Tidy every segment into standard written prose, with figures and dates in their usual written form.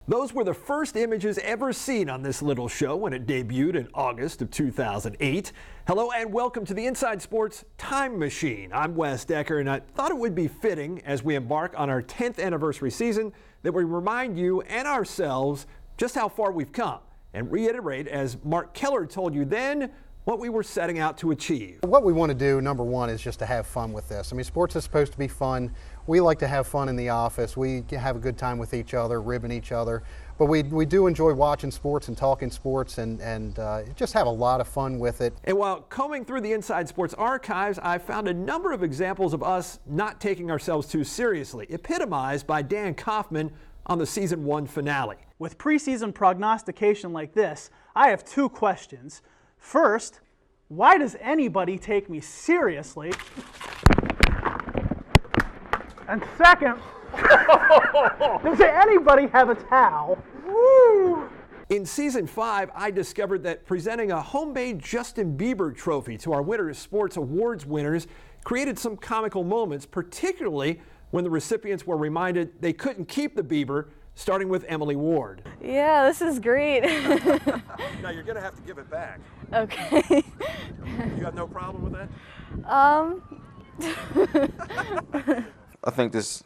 Those were the first images ever seen on this little show when it debuted in August of 2008. Hello and welcome to the Inside Sports Time Machine. I'm Wes Decker, and I thought it would be fitting as we embark on our 10th anniversary season that we remind you and ourselves just how far we've come and reiterate, as Mark Keller told you then, what we were setting out to achieve. What we want to do, number one, is just to have fun with this. I mean, sports is supposed to be fun. We like to have fun in the office. We have a good time with each other, ribbing each other. But we do enjoy watching sports and talking sports and just have a lot of fun with it. And while combing through the Inside Sports archives, I found a number of examples of us not taking ourselves too seriously, epitomized by Dan Kaufman on the Season 1 finale. With preseason prognostication like this, I have two questions. First, why does anybody take me seriously? And second, does anybody have a towel? Woo! In Season 5, I discovered that presenting a homemade Justin Bieber trophy to our Winter Sports Awards winners created some comical moments, particularly when the recipients were reminded they couldn't keep the Bieber, starting with Emily Ward. Yeah, this is great. Now you're gonna have to give it back. Okay. You got no problem with that? I think this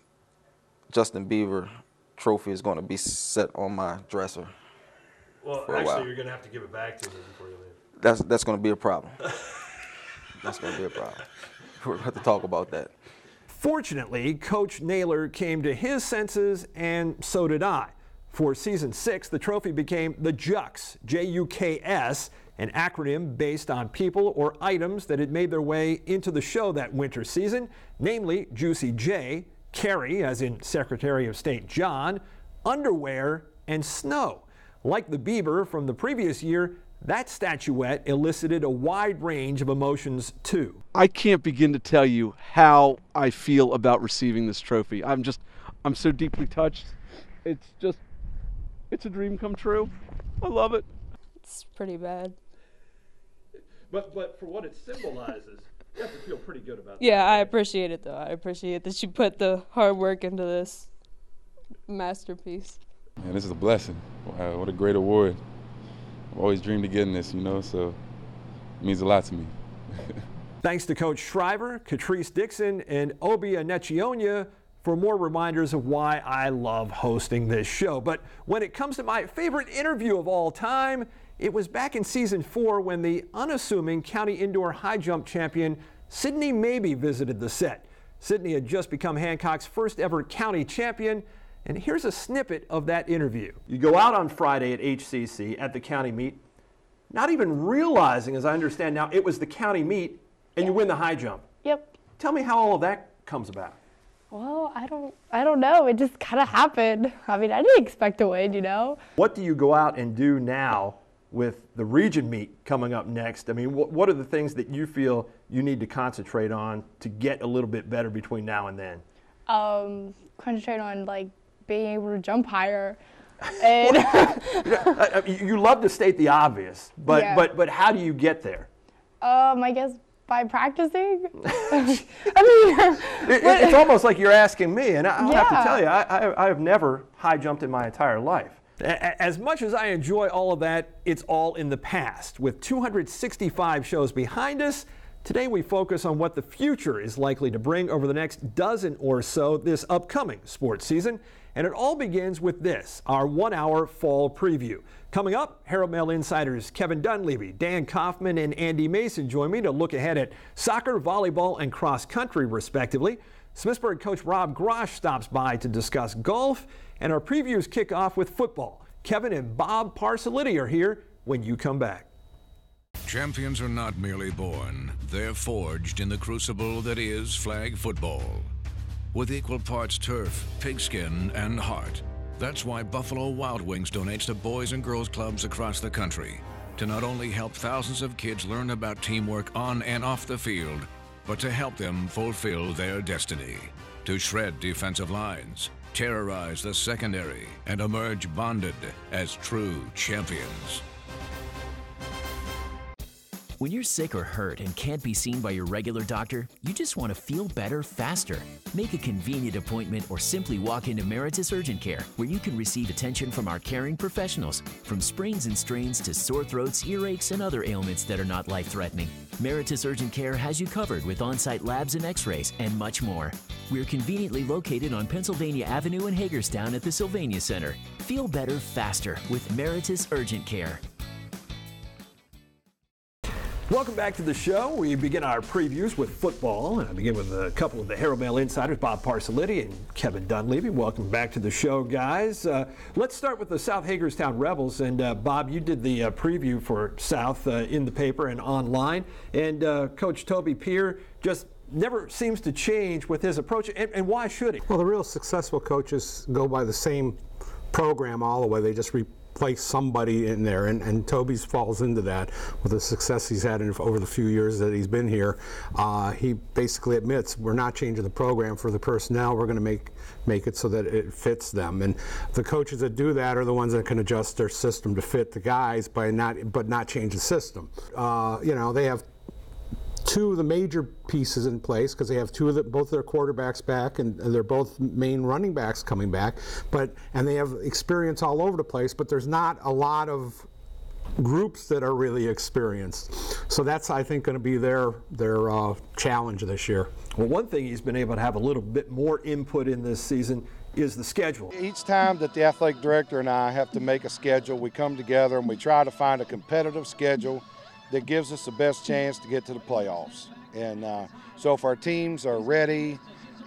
Justin Bieber trophy is going to be set on my dresser. Well, for a while. you're gonna have to give it back to me before you leave. That's going to be a problem. That's going to be a problem. We're going to have to talk about that. Fortunately, Coach Naylor came to his senses, and so did I. For Season 6, the trophy became the JUKS, J-U-K-S, an acronym based on people or items that had made their way into the show that winter season, namely Juicy J, Carrie, as in Secretary of State John, underwear, and snow. Like the Bieber from the previous year, that statuette elicited a wide range of emotions, too. I can't begin to tell you how I feel about receiving this trophy. I'm so deeply touched. It's a dream come true. I love it. It's pretty bad. But for what it symbolizes, you have to feel pretty good about that. Yeah, I appreciate it, though. I appreciate that you put the hard work into this masterpiece. Man, this is a blessing. Wow, what a great award. I've always dreamed of getting this, so it means a lot to me. Thanks to Coach Shriver, Catrice Dixon, and Obi Anechionia for more reminders of why I love hosting this show. But when it comes to my favorite interview of all time, it was back in Season 4 when the unassuming county indoor high jump champion Sydney Mabey visited the set. Sydney had just become Hancock's first ever county champion, and here's a snippet of that interview. You go out on Friday at HCC at the county meet, not even realizing, as I understand now, it was the county meet, and you win the high jump. Yep. Tell me how all of that comes about. Well, I don't know. It just kind of happened. I mean, I didn't expect to win, What do you go out and do now with the region meet coming up next? I mean, what are the things that you feel you need to concentrate on to get a little bit better between now and then? Concentrate on, being able to jump higher. And you love to state the obvious, but Yeah. but how do you get there? I guess by practicing. It's almost like you're asking me, and I'll have to Yeah. tell you, I have never high jumped in my entire life. As much as I enjoy all of that, it's all in the past. With 265 shows behind us, today we focus on what the future is likely to bring over the next dozen or so this upcoming sports season. And it all begins with this, our 1-hour fall preview. Coming up, Herald Mail insiders Kevin Dunleavy, Dan Kaufman, and Andy Mason join me to look ahead at soccer, volleyball, and cross country, respectively. Smithsburg coach Rob Grosh stops by to discuss golf, and our previews kick off with football. Kevin and Bob Parsaliti are here when you come back. Champions are not merely born, they're forged in the crucible that is flag football. With equal parts turf, pigskin, and heart. That's why Buffalo Wild Wings donates to boys and girls clubs across the country to not only help thousands of kids learn about teamwork on and off the field, but to help them fulfill their destiny. To shred defensive lines, terrorize the secondary, and emerge bonded as true champions. When you're sick or hurt and can't be seen by your regular doctor, you just want to feel better faster. Make a convenient appointment or simply walk into Meritus Urgent Care, where you can receive attention from our caring professionals, from sprains and strains to sore throats, earaches, and other ailments that are not life-threatening. Meritus Urgent Care has you covered with on-site labs and x-rays and much more. We're conveniently located on Pennsylvania Avenue in Hagerstown at the Sylvania Center. Feel better faster with Meritus Urgent Care. Welcome back to the show. We begin our previews with football. And I begin with a couple of the Herald Mail insiders, Bob Parsaliti and Kevin Dunleavy. Welcome back to the show, guys. Let's start with the South Hagerstown Rebels. And Bob, you did the preview for South in the paper and online. And Coach Toby Peer just never seems to change with his approach. And why should he? Well, the real successful coaches go by the same program all the way. They just replace somebody in there, and Toby's falls into that with the success he's had over the few years that he's been here. He basically admits, we're not changing the program for the personnel, we're going to make it so that it fits them. And the coaches that do that are the ones that can adjust their system to fit the guys but not change the system. They have two of the major pieces in place because they have both their quarterbacks back, and they're both main running backs coming back, and they have experience all over the place, but there's not a lot of groups that are really experienced. So that's, I think, going to be their challenge this year. Well, one thing he's been able to have a little bit more input in this season is the schedule. Each time that the athletic director and I have to make a schedule, we come together and we try to find a competitive schedule that gives us the best chance to get to the playoffs. And so if our teams are ready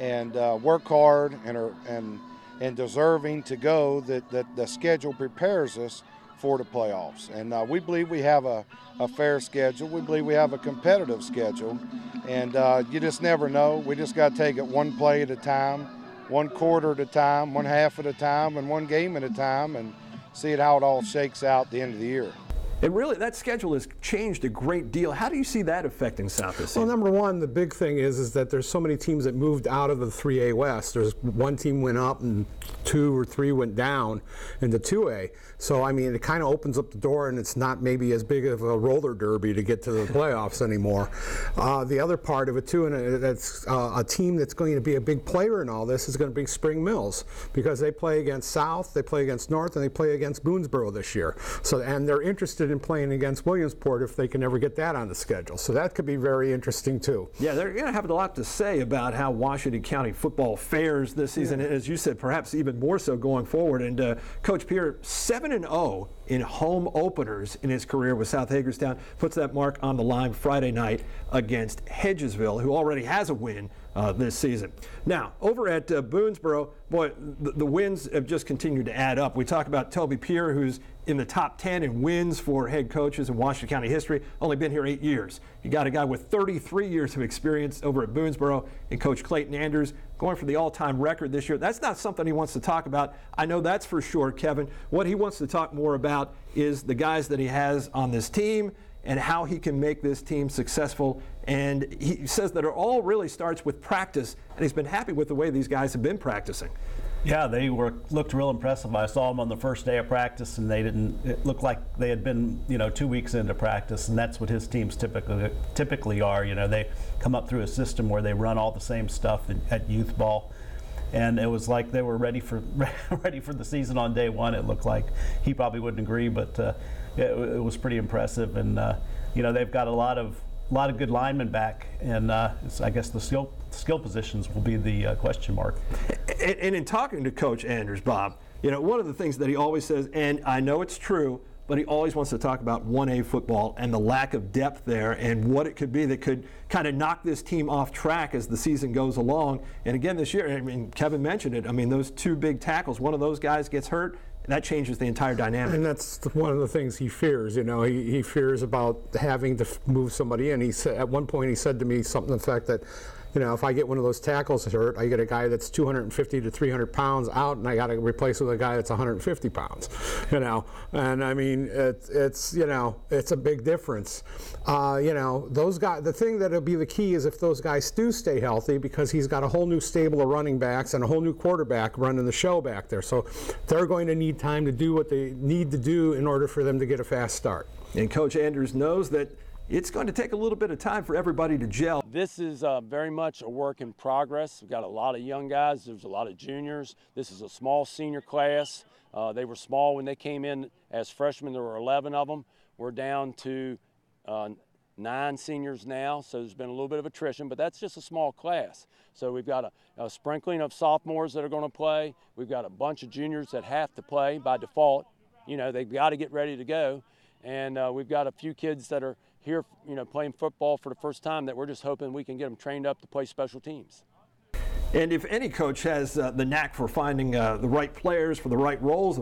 and work hard and deserving to go, that the schedule prepares us for the playoffs. And we believe we have a fair schedule. We believe we have a competitive schedule. And you just never know. We just got to take it one play at a time, one quarter at a time, one half at a time, and one game at a time, and see how it all shakes out at the end of the year. And really, that schedule has changed a great deal. How do you see that affecting South this season? Well, number one, the big thing is that there's so many teams that moved out of the 3A West. There's one team went up and 2 or 3 went down into 2A. So, I mean, it kind of opens up the door, and it's not maybe as big of a roller derby to get to the playoffs anymore. The other part of it, too, and that's a team that's going to be a big player in all this is going to be Spring Mills, because they play against South, they play against North, and they play against Boonesboro this year. So, and they're interested in playing against Williamsport if they can ever get that on the schedule. So that could be very interesting too. Yeah, they're going to have a lot to say about how Washington County football fares this season, and as you said, perhaps even more so going forward. And Coach Peer, 7-0 in home openers in his career with South Hagerstown, puts that mark on the line Friday night against Hedgesville, who already has a win this season. Now, over at Boonesboro, boy, the wins have just continued to add up. We talk about Toby Peer, who's in the top 10 in wins for head coaches in Washington County history, only been here 8 years. You got a guy with 33 years of experience over at Boonesboro, and Coach Clayton Anders going for the all-time record this year. That's not something he wants to talk about. I know that's for sure, Kevin. What he wants to talk more about is the guys that he has on this team and how he can make this team successful. And he says that it all really starts with practice, and he's been happy with the way these guys have been practicing. Yeah, they looked real impressive. I saw them on the first day of practice, and it looked like they had been, 2 weeks into practice, and that's what his teams typically are. They come up through a system where they run all the same stuff at youth ball, and it was like they were ready for the season on day one. It looked like. He probably wouldn't agree, but it was pretty impressive, and they've got a lot of good linemen back, and I guess the skill positions will be the question mark. And in talking to Coach Anders, Bob, one of the things that he always says, and I know it's true, but he always wants to talk about 1A football and the lack of depth there and what it could be that could kind of knock this team off track as the season goes along. And again, this year, I mean, Kevin mentioned it, I mean, those 2 big tackles, one of those guys gets hurt, and that changes the entire dynamic. And that's one of the things he fears. He fears about having to move somebody in. He said at one point he said to me something to the fact that, if I get one of those tackles hurt, I get a guy that's 250 to 300 pounds out, and I got to replace with a guy that's 150 pounds. And I mean it's a big difference. Those guys. The thing that'll be the key is if those guys do stay healthy, because he's got a whole new stable of running backs and a whole new quarterback running the show back there. So they're going to need time to do what they need to do in order for them to get a fast start. And Coach Anders knows that it's going to take a little bit of time for everybody to gel. This is very much a work in progress. We've got a lot of young guys. There's a lot of juniors. This is a small senior class. They were small when they came in as freshmen. There were 11 of them. We're down to 9 seniors now, so there's been a little bit of attrition, but that's just a small class. So we've got a sprinkling of sophomores that are going to play. We've got a bunch of juniors that have to play by default. You know, they've got to get ready to go. And we've got a few kids that are here, you know, playing football for the first time that we're just hoping we can get them trained up to play special teams. And if any coach has the knack for finding the right players for the right roles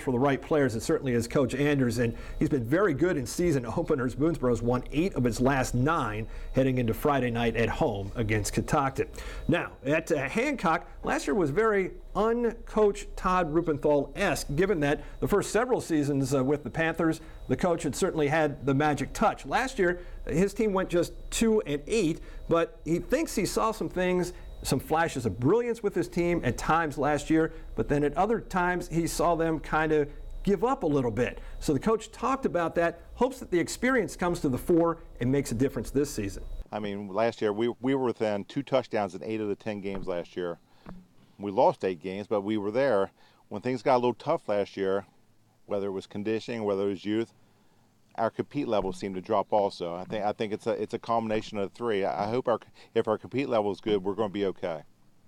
for the right players, it certainly is Coach Anders. And he's been very good in season openers. Boonesboro's won 8 of its last 9 heading into Friday night at home against Catoctin. Now, at Hancock, last year was very uncoached Todd Rupenthal-esque, given that the first several seasons with the Panthers, the coach had certainly had the magic touch. Last year, his team went just 2-8, but he thinks he saw some things, some flashes of brilliance with his team at times last year, but then at other times he saw them kind of give up a little bit. So the coach talked about that, hopes that the experience comes to the fore and makes a difference this season. I mean, last year we were within 2 touchdowns in 8 of the 10 games last year. We lost 8 games, but we were there. When things got a little tough last year, whether it was conditioning, whether it was youth, our compete level seemed to drop also. I think it's a combination of the 3. I hope if our compete level is good, we're going to be okay.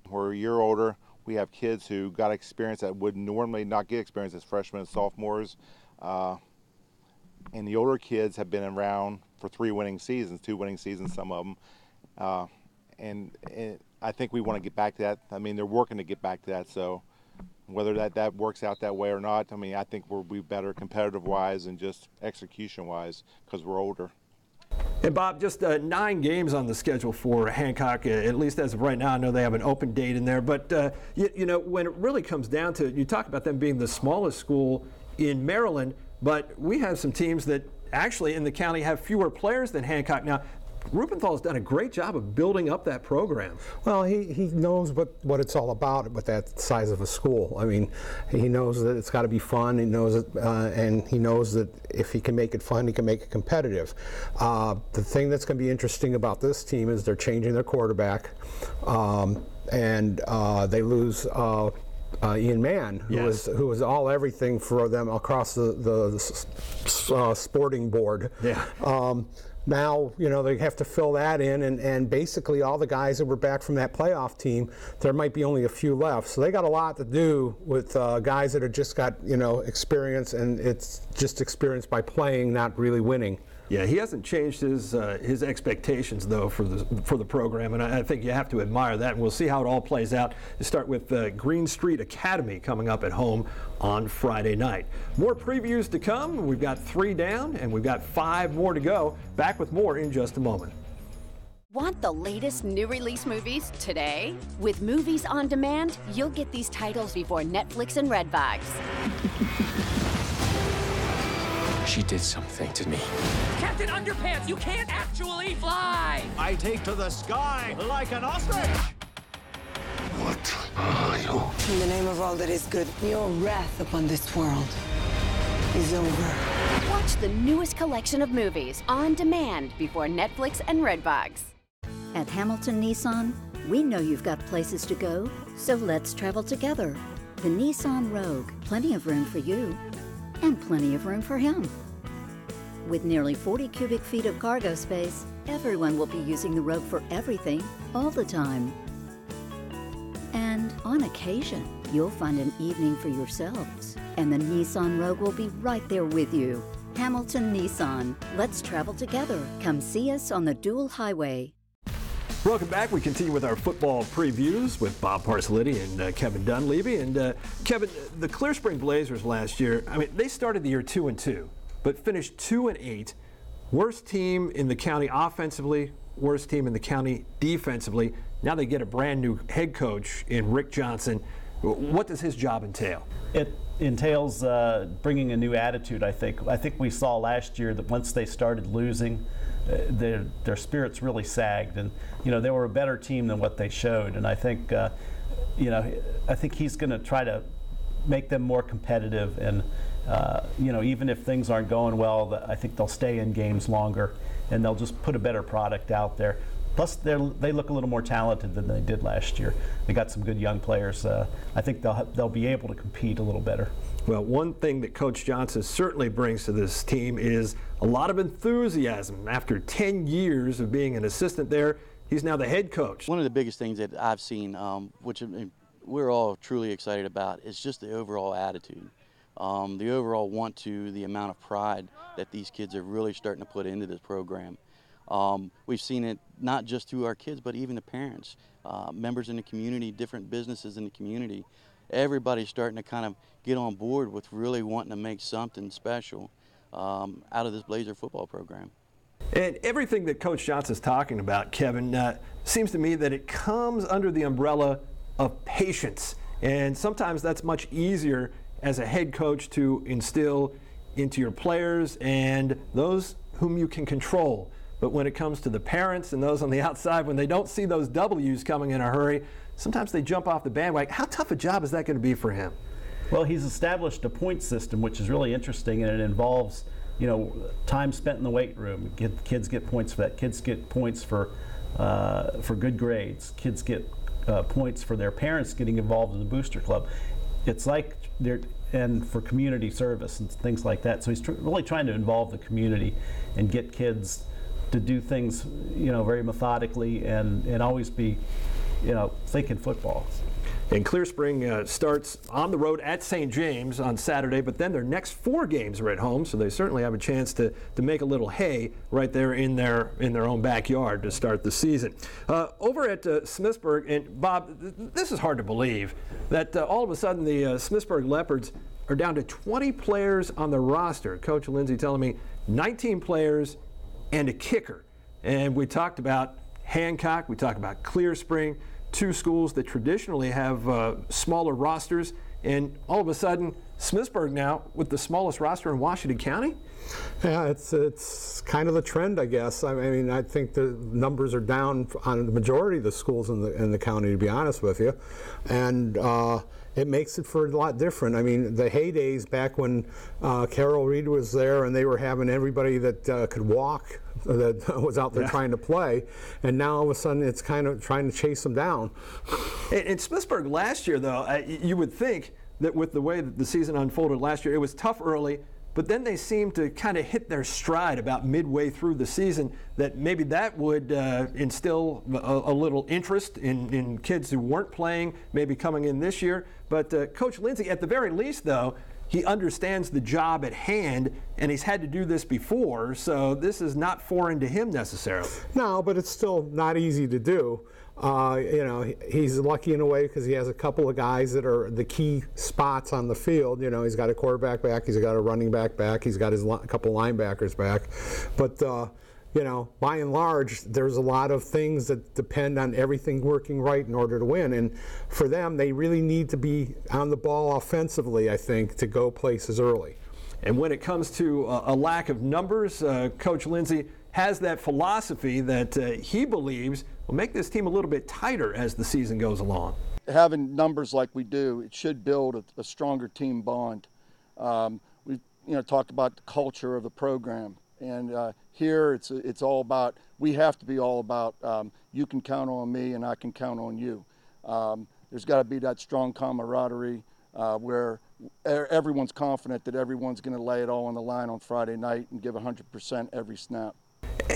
We're a year older. We have kids who got experience that would normally not get experience as freshmen and sophomores. And the older kids have been around for 3 winning seasons, 2 winning seasons, some of them. And I think we want to get back to that. I mean, they're working to get back to that. So whether that works out that way or not, I mean, I think we'll be better competitive-wise and just execution-wise because we're older. And Bob, just 9 games on the schedule for Hancock, at least as of right now. I know they have an open date in there, but you know, when it really comes down to it, you talk about them being the smallest school in Maryland, but we have some teams that actually in the county have fewer players than Hancock. Now, Rupenthal has done a great job of building up that program. Well, he knows what it's all about with that size of a school. I mean, he knows that it's got to be fun. He knows it, and he knows that if he can make it fun, he can make it competitive. The thing that's going to be interesting about this team is they're changing their quarterback, and they lose Ian Mann, who was all everything for them across the sporting board. Yeah. Now, you know, they have to fill that in, and basically all the guys that were back from that playoff team, there might be only a few left. So they got a lot to do with guys that have just got, you know, experience, and it's just experience by playing, not really winning. Yeah, he hasn't changed his expectations, though, for the program, and I think you have to admire that, and we'll see how it all plays out. We'll start with Green Street Academy coming up at home on Friday night. More previews to come. We've got 3 down, and we've got 5 more to go. Back with more in just a moment. Want the latest new release movies today? With Movies on Demand, you'll get these titles before Netflix and Redbox. She did something to me. Captain Underpants, you can't actually fly! I take to the sky like an ostrich! What are you? In the name of all that is good, your wrath upon this world is over. Watch the newest collection of movies on demand before Netflix and Redbox. At Hamilton Nissan, we know you've got places to go, so let's travel together. The Nissan Rogue, plenty of room for you, and plenty of room for him. With nearly 40 cubic feet of cargo space, everyone will be using the Rogue for everything, all the time. And on occasion, you'll find an evening for yourselves, and the Nissan Rogue will be right there with you. Hamilton Nissan, let's travel together. Come see us on the Dual Highway. Welcome back. We continue with our football previews with Bob Parsaliti and Kevin Dunleavy. And Kevin, the Clear Spring Blazers last year, I mean, they started the year 2-2, but finished 2-8. Worst team in the county offensively, worst team in the county defensively. Now they get a brand new head coach in Rick Johnson. What does his job entail? It entails bringing a new attitude, I think. I think we saw last year that once they started losing, their spirits really sagged, and you know they were a better team than what they showed. And I think, I think he's going to try to make them more competitive, and even if things aren't going well, I think they'll stay in games longer, and they'll just put a better product out there. Plus, they look a little more talented than they did last year. They got some good young players. I think they'll be able to compete a little better. Well, one thing that Coach Johnson certainly brings to this team is a lot of enthusiasm. After 10 years of being an assistant there, he's now the head coach. One of the biggest things that I've seen, which we're all truly excited about, is just the overall attitude. The overall want to, the amount of pride that these kids are really starting to put into this program. We've seen it not just through our kids, but even the parents, members in the community, different businesses in the community. Everybody's starting to kind of get on board with really wanting to make something special out of this Blazer football program. And everything that Coach Johnson's talking about, Kevin, seems to me that it comes under the umbrella of patience. And sometimes that's much easier as a head coach to instill into your players and those whom you can control. But when it comes to the parents and those on the outside, when they don't see those W's coming in a hurry, sometimes they jump off the bandwagon. How tough a job is that going to be for him? Well, he's established a point system, which is really interesting, and it involves, time spent in the weight room. Kids get points for that. Kids get points for good grades. Kids get points for their parents getting involved in the booster club. It's like and for community service and things like that. So he's really trying to involve the community and get kids to do things, very methodically and always be, thinking football. And Clear Spring starts on the road at St. James on Saturday, but then their next 4 games are at home, so they certainly have a chance to make a little hay right there in their own backyard to start the season. Over at Smithsburg, and Bob, this is hard to believe, that all of a sudden the Smithsburg Leopards are down to 20 players on the roster. Coach Lindsay telling me 19 players and a kicker. And we talked about Hancock, we talked about Clear Spring, 2 schools that traditionally have smaller rosters, and all of a sudden Smithsburg now with the smallest roster in Washington County? Yeah, it's kind of the trend, I guess. I mean, I think the numbers are down on the majority of the schools in the county, to be honest with you, and it makes it for a lot different. I mean, the heydays back when Carol Reed was there and they were having everybody that could walk that was out there trying to play, and now all of a sudden it's kind of trying to chase them down. In Smithsburg last year, though, you would think that with the way that the season unfolded last year, it was tough early, but then they seemed to kind of hit their stride about midway through the season, that maybe that would instill a little interest in kids who weren't playing, maybe coming in this year. But Coach Lindsay, at the very least, though, he understands the job at hand, and he's had to do this before, so this is not foreign to him necessarily. No, but it's still not easy to do. He's lucky in a way because he has a couple of guys that are the key spots on the field. He's got a quarterback back, he's got a running back back, he's got his couple linebackers back. But by and large, there's a lot of things that depend on everything working right in order to win. And for them, they really need to be on the ball offensively, I think, to go places early. And when it comes to a lack of numbers, Coach Lindsay has that philosophy that he believes will make this team a little bit tighter as the season goes along. Having numbers like we do, it should build a stronger team bond. We talked about the culture of the program. And here it's all about, we have to be all about you can count on me and I can count on you. There's got to be that strong camaraderie where everyone's confident that everyone's going to lay it all on the line on Friday night and give 100% every snap.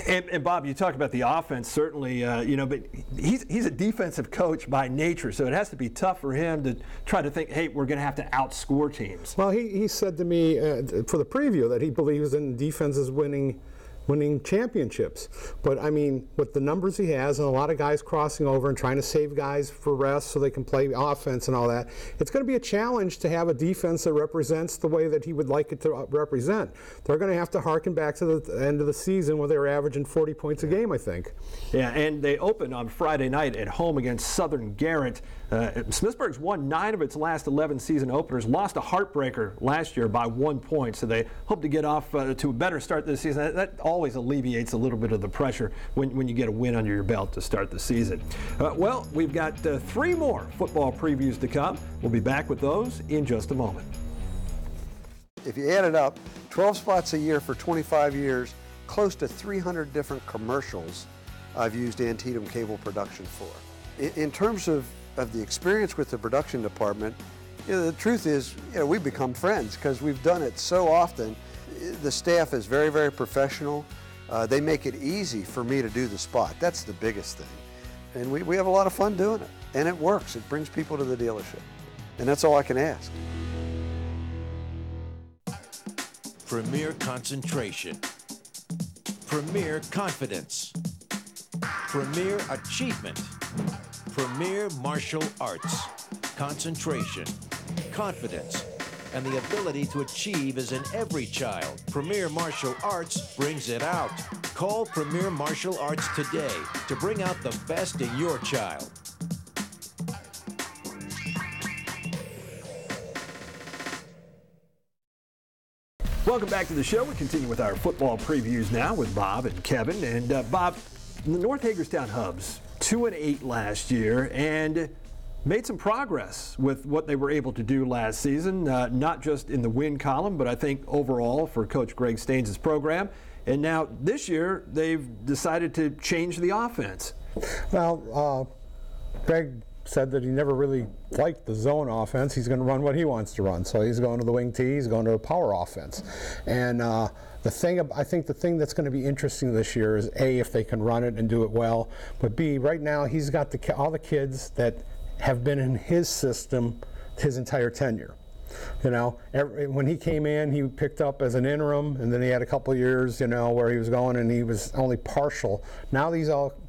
And Bob, you talked about the offense, certainly, but he's a defensive coach by nature, so it has to be tough for him to try to think, hey, we're going to have to outscore teams. Well, he said to me for the preview that he believes in defenses winning championships. But I mean, with the numbers he has and a lot of guys crossing over and trying to save guys for rest so they can play offense and all that, it's going to be a challenge to have a defense that represents the way that he would like it to represent. They're going to have to harken back to the end of the season where they were averaging 40 points a game, I think. Yeah, and they open on Friday night at home against Southern Garrett. Smithsburg's won 9 of its last 11 season openers, lost a heartbreaker last year by 1 point, so they hope to get off to a better start this season. That always alleviates a little bit of the pressure when you get a win under your belt to start the season. Well, we've got 3 more football previews to come. We'll be back with those in just a moment. If you add it up, 12 spots a year for 25 years, close to 300 different commercials I've used Antietam Cable Production for. In terms of the experience with the production department, the truth is, we've become friends because we've done it so often. The staff is very, very professional. They make it easy for me to do the spot. That's the biggest thing. And we have a lot of fun doing it. And it works. It brings people to the dealership. And that's all I can ask. Premier concentration. Premier confidence. Premier achievement. Premier martial arts. Concentration, confidence, and the ability to achieve is in every child. Premier Martial Arts brings it out. Call Premier Martial Arts today to bring out the best in your child. Welcome back to the show. We continue with our football previews now with Bob and Kevin. And Bob, the North Hagerstown Hubs, 2-8 last year, and made some progress with what they were able to do last season, not just in the win column, but I think overall for Coach Greg Staines' program. And now this year, they've decided to change the offense. Well, Greg said that he never really liked the zone offense. He's going to run what he wants to run. So he's going to the wing T, he's going to a power offense. And I think the thing that's going to be interesting this year is A, if they can run it and do it well, but B, right now he's got all the kids that have been in his system his entire tenure. When he came in, he picked up as an interim, and then he had a couple of years, where he was going and he was only partial. Now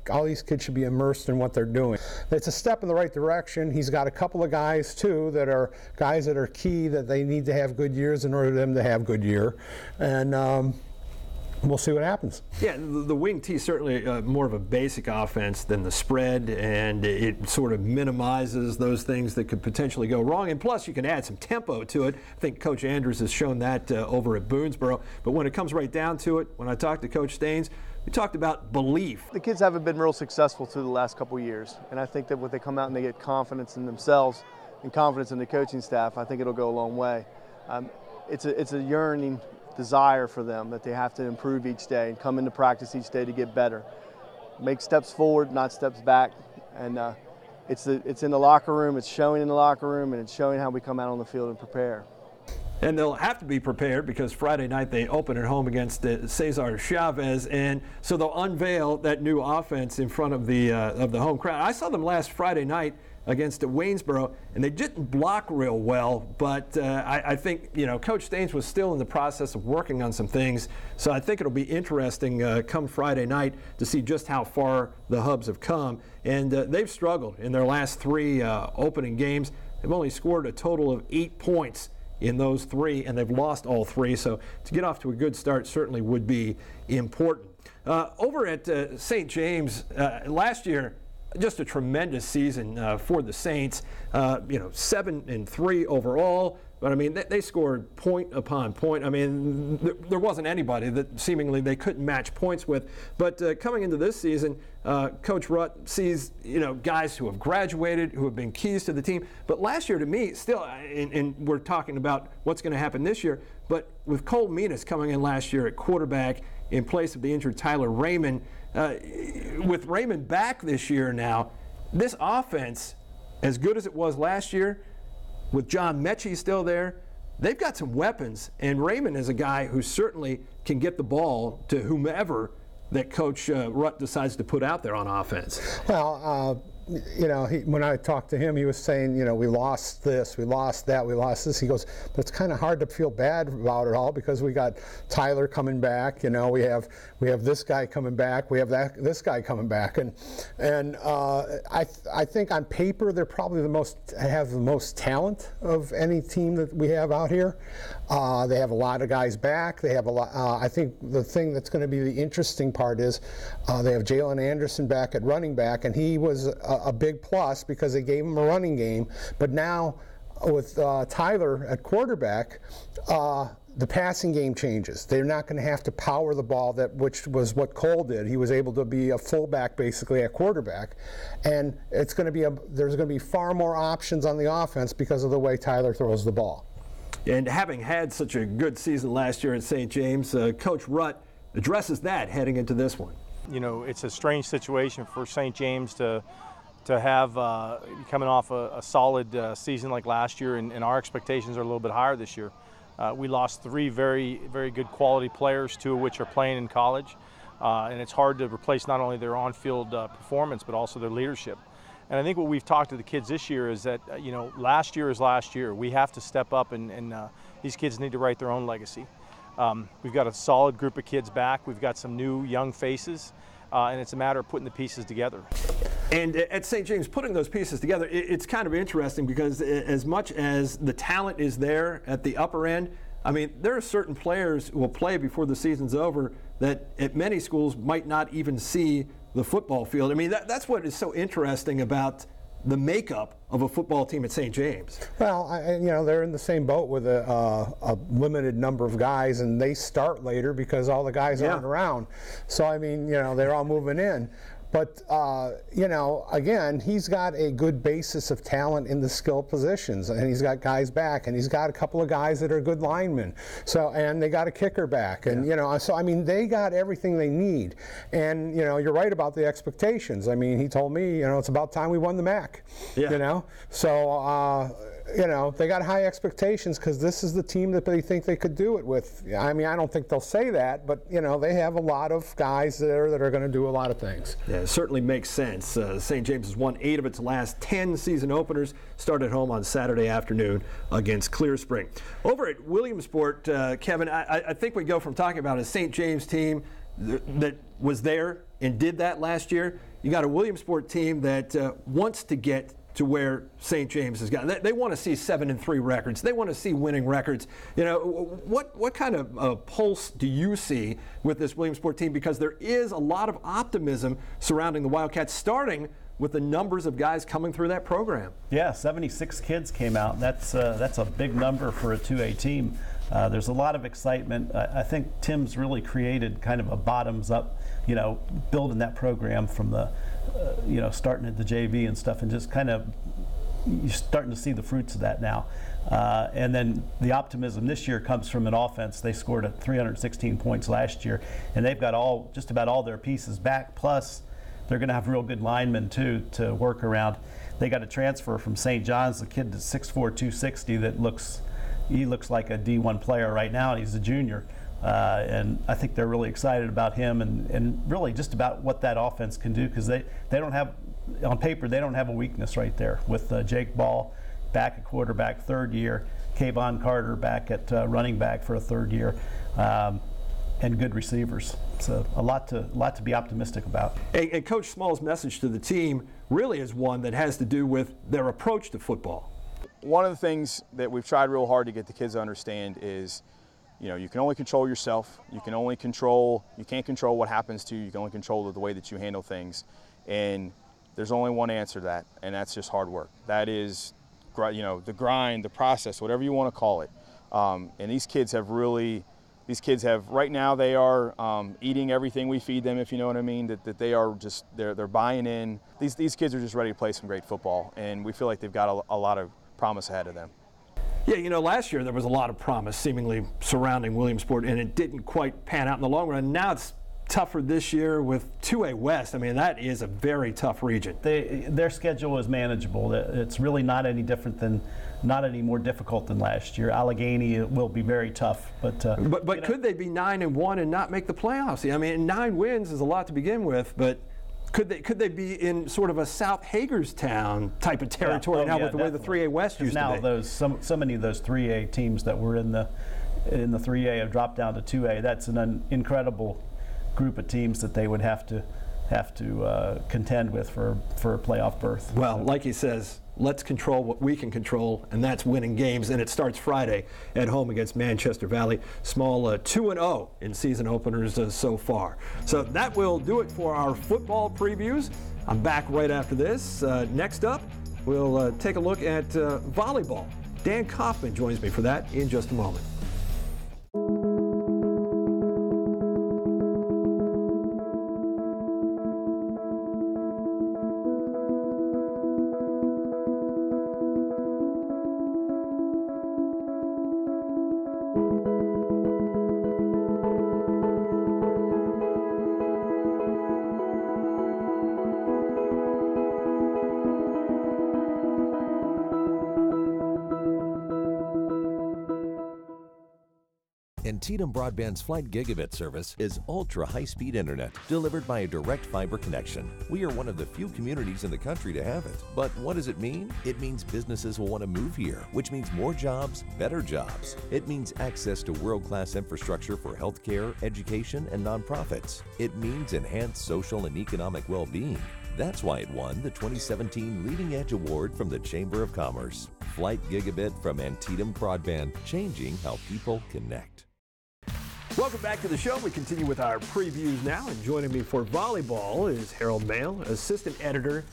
all these kids should be immersed in what they're doing. It's a step in the right direction. He's got a couple of guys, too, that are guys that are key, that they need to have good years in order for them to have good year. And we'll see what happens. Yeah, the wing T is certainly more of a basic offense than the spread, and it sort of minimizes those things that could potentially go wrong. And plus, you can add some tempo to it. I think Coach Andrews has shown that over at Boonesboro. But when it comes right down to it, when I talked to Coach Staines, we talked about belief. The kids haven't been real successful through the last couple of years, and I think that when they come out and they get confidence in themselves and confidence in the coaching staff, I think it'll go a long way. It's a yearning desire for them that they have to improve each day and come into practice each day to get better. Make steps forward, not steps back. And it's in the locker room, it's showing in the locker room, and it's showing how we come out on the field and prepare. And they'll have to be prepared because Friday night they open at home against Cesar Chavez, and so they'll unveil that new offense in front of the home crowd. I saw them last Friday night against Waynesboro, and they didn't block real well, but I think Coach Staines was still in the process of working on some things, so I think it'll be interesting come Friday night to see just how far the Hubs have come. And they've struggled in their last 3 opening games. They've only scored a total of 8 points in those 3, and they've lost all 3, so to get off to a good start certainly would be important. Over at St. James, last year, just a tremendous season for the Saints. 7-3 overall, but I mean they scored point upon point. I mean there wasn't anybody that seemingly they couldn't match points with. But coming into this season, Coach Rutt sees guys who have graduated, who have been keys to the team. But last year, to me, still, and we're talking about what's going to happen this year. But with Cole Menas coming in last year at quarterback in place of the injured Tyler Raymond. With Raymond back this year now, this offense, as good as it was last year, with John Mechie still there, they've got some weapons. And Raymond is a guy who certainly can get the ball to whomever that Coach Rutt decides to put out there on offense. Well, when I talked to him, he was saying, we lost this, we lost that, we lost this. He goes, but it's kind of hard to feel bad about it all because we got Tyler coming back, we have this guy coming back, we have this guy coming back, and I think on paper they're probably have the most talent of any team that we have out here. They have a lot of guys back. They have a lot. I think the thing that's going to be the interesting part is they have Jalen Anderson back at running back, and he was a big plus because they gave him a running game. But now with Tyler at quarterback, the passing game changes. They're not going to have to power the ball, which was what Cole did. He was able to be a fullback basically at quarterback, and it's going to be there's going to be far more options on the offense because of the way Tyler throws the ball. And having had such a good season last year at St. James, Coach Rutt addresses that heading into this one. You know, it's a strange situation for St. James to have coming off a solid season like last year, and our expectations are a little bit higher this year. We lost 3 very, very good quality players, 2 of which are playing in college, and it's hard to replace not only their on-field performance but also their leadership. And I think what we've talked to the kids this year is that you know, last year is last year. We have to step up, and these kids need to write their own legacy. We've got a solid group of kids back. We've got some new young faces, and it's a matter of putting the pieces together. And at St. James, putting those pieces together, it's kind of interesting because as much as the talent is there at the upper end, I mean, there are certain players who will play before the season's over that at many schools might not even see the football field. I mean, that's what is so interesting about the makeup of a football team at St. James. Well, you know, they're in the same boat with a limited number of guys, and they start later because all the guys aren't around. So, I mean, you know, they're all moving in. But, you know, again, he's got a good basis of talent in the skill positions, and he's got guys back, and he's got a couple of guys that are good linemen. So, and they got a kicker back, and, you know, so, I mean, they got everything they need. And, you know, you're right about the expectations. I mean, he told me, you know, it's about time we won the MAC, you know. So, you know, they got high expectations because this is the team that they think they could do it with. I mean, I don't think they'll say that, but, you know, they have a lot of guys there that are going to do a lot of things. Yeah, it certainly makes sense. St. James has won 8 of its last 10 season openers, started home on Saturday afternoon against Clear Spring. Over at Williamsport, Kevin, I think we go from talking about a St. James team that was there and did that last year. You got a Williamsport team that wants to get to where St. James has gotten. They want to see 7-3 records. They want to see winning records. You know, what kind of pulse do you see with this Williamsport team? Because there is a lot of optimism surrounding the Wildcats, starting with the numbers of guys coming through that program. Yeah, 76 kids came out. That's a big number for a 2A team. There's a lot of excitement. I think Tim's really created kind of a bottoms-up, you know, building that program from the, you know, starting at the JV and stuff, and just kind of you're starting to see the fruits of that now. And then the optimism this year comes from an offense. They scored at 316 points last year, and they've got just about all their pieces back. Plus, they're going to have real good linemen too to work around. They got a transfer from St. John's, the kid that's 6'4", 260 that looks like a D1 player right now, and he's a junior. And I think they're really excited about him and really just about what that offense can do, because they don't have, on paper, they don't have a weakness right there with Jake Ball back at quarterback, 3rd year, Kayvon Carter back at running back for a 3rd year, and good receivers. So a lot to be optimistic about. And Coach Small's message to the team really is one that has to do with their approach to football. One of the things that we've tried real hard to get the kids to understand is, you know, you can only control yourself. You can't control what happens to you. You can only control the way that you handle things. And there's only one answer to that, and that's just hard work. That is, you know, the grind, the process, whatever you want to call it. And these kids have right now they are eating everything we feed them, if you know what I mean, that they are just, they're buying in. These kids are just ready to play some great football, and we feel like they've got a lot of promise ahead of them. Yeah, you know, last year there was a lot of promise seemingly surrounding Williamsport, and it didn't quite pan out in the long run. Now it's tougher this year with 2A West. I mean, that is a very tough region. Their schedule is manageable. It's really not any more difficult than last year. Allegheny will be very tough, but could they be 9-1 and not make the playoffs? I mean, 9 wins is a lot to begin with, but could they be in sort of a South Hagerstown type of territory now with the way the 3A West used to be? Now so many of those 3A teams that were in the 3A have dropped down to 2A. That's an incredible group of teams that they would have to contend with for a playoff berth. Well, like he says, let's control what we can control, and that's winning games. And it starts Friday at home against Manchester Valley. Small 2-0 in season openers so far. So that will do it for our football previews. I'm back right after this. Next up, we'll take a look at volleyball. Dan Kaufman joins me for that in just a moment. Antietam Broadband's Flight Gigabit service is ultra-high-speed internet delivered by a direct fiber connection. We are one of the few communities in the country to have it. But what does it mean? It means businesses will want to move here, which means more jobs, better jobs. It means access to world-class infrastructure for healthcare, education, and nonprofits. It means enhanced social and economic well-being. That's why it won the 2017 Leading Edge Award from the Chamber of Commerce. Flight Gigabit from Antietam Broadband, changing how people connect. Welcome back to the show. We continue with our previews now, and joining me for volleyball is Harold Mail, assistant editor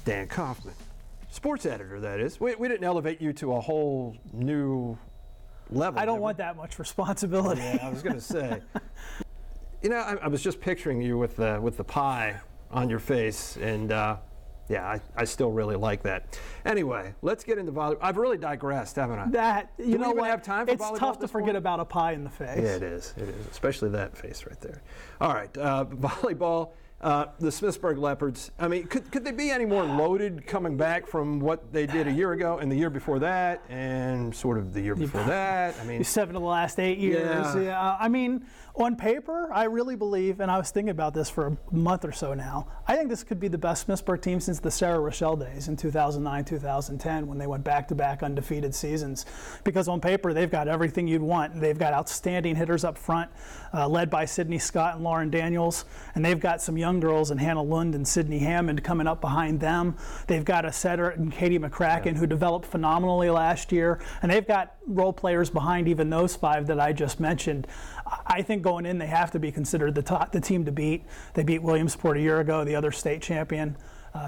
Dan Kaufman, sports editor, that is. We didn't elevate you to a whole new level. I don't want that much responsibility. Yeah, I was going to say. You know, I was just picturing you with the pie on your face, and yeah, I still really like that. Anyway, let's get into volleyball. I've really digressed, haven't I? You know what? Have time for volleyball? It's tough to forget about a pie in the face. Yeah, it is. It is, especially that face right there. All right, volleyball. The Smithsburg Leopards. I mean, could they be any more loaded coming back from what they did a year ago and the year before that and sort of the year before that? I mean, 7 of the last 8 years. Yeah. I mean, on paper, I really believe, and I was thinking about this for a month or so now, I think this could be the best Smithsburg team since the Sarah Rochelle days in 2009, 2010, when they went back-to-back undefeated seasons. Because on paper, they've got everything you'd want. They've got outstanding hitters up front, led by Sydney Scott and Lauren Daniels, and they've got some young girls in Hannah Lund and Sydney Hammond coming up behind them. They've got a setter in Katie McCracken who developed phenomenally last year, and they've got role players behind even those 5 that I just mentioned. I think going in, they have to be considered the team to beat. They beat Williamsport a year ago, the other state champion.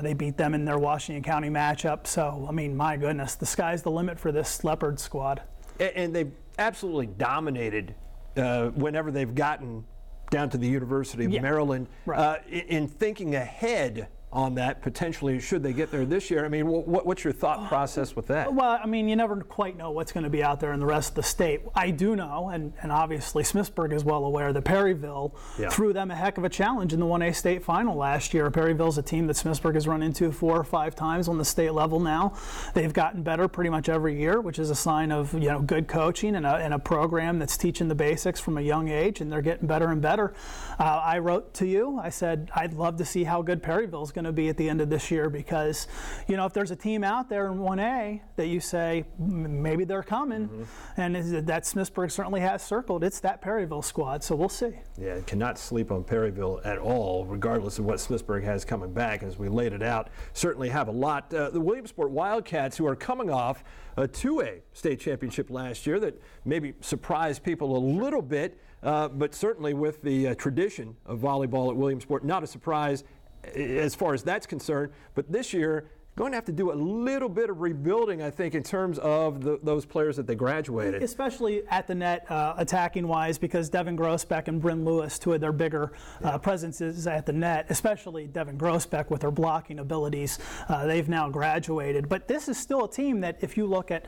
They beat them in their Washington County matchup. So, I mean, my goodness, the sky's the limit for this Leopard squad. And they've absolutely dominated whenever they've gotten down to the University of Maryland. Right. In thinking ahead on that, potentially, should they get there this year? I mean, what's your thought process with that? Well, I mean, you never quite know what's going to be out there in the rest of the state. I do know, and obviously Smithsburg is well aware, that Perryville threw them a heck of a challenge in the 1A state final last year. Perryville's a team that Smithsburg has run into 4 or 5 times on the state level now. They've gotten better pretty much every year, which is a sign of, you know, good coaching and a program that's teaching the basics from a young age, and they're getting better and better. I wrote to you, I said, I'd love to see how good Perryville's going to be at the end of this year, because, you know, if there's a team out there in 1A that you say maybe they're coming, and that Smithsburg certainly has circled, it's that Perryville squad, so we'll see. Yeah, cannot sleep on Perryville at all, regardless of what Smithsburg has coming back. As we laid it out, certainly have a lot. The Williamsport Wildcats, who are coming off a 2A state championship last year that maybe surprised people a little bit, but certainly with the tradition of volleyball at Williamsport, not a surprise as far as that's concerned. But this year, going to have to do a little bit of rebuilding, I think, in terms of those players that they graduated. Especially at the net, attacking-wise, because Devin Grossbeck and Bryn Lewis, 2 of their bigger presences at the net, especially Devin Grossbeck with her blocking abilities, they've now graduated. But this is still a team that, if you look at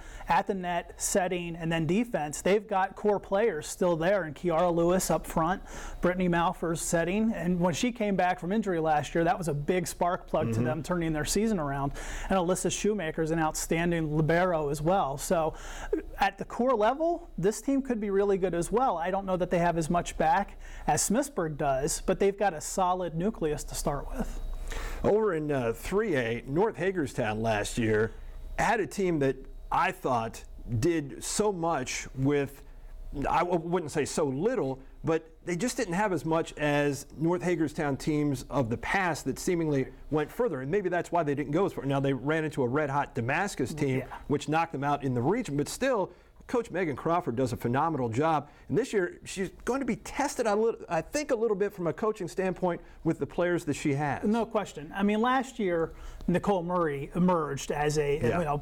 the net, setting, and then defense, they've got core players still there. And Kiara Lewis up front, Brittany Malfer's setting. And when she came back from injury last year, that was a big spark plug to them turning their season around. And Alyssa Shoemaker's an outstanding libero as well. So at the core level, this team could be really good as well. I don't know that they have as much back as Smithsburg does, but they've got a solid nucleus to start with. Over in 3A, North Hagerstown last year had a team that I thought did so much with, I wouldn't say so little, but they just didn't have as much as North Hagerstown teams of the past that seemingly went further. And maybe that's why they didn't go as far. Now, they ran into a red-hot Damascus team, which knocked them out in the region, but still Coach Megan Crawford does a phenomenal job. And this year, she's going to be tested, I think, a little bit from a coaching standpoint with the players that she has. No question. I mean, last year, Nicole Murray emerged as a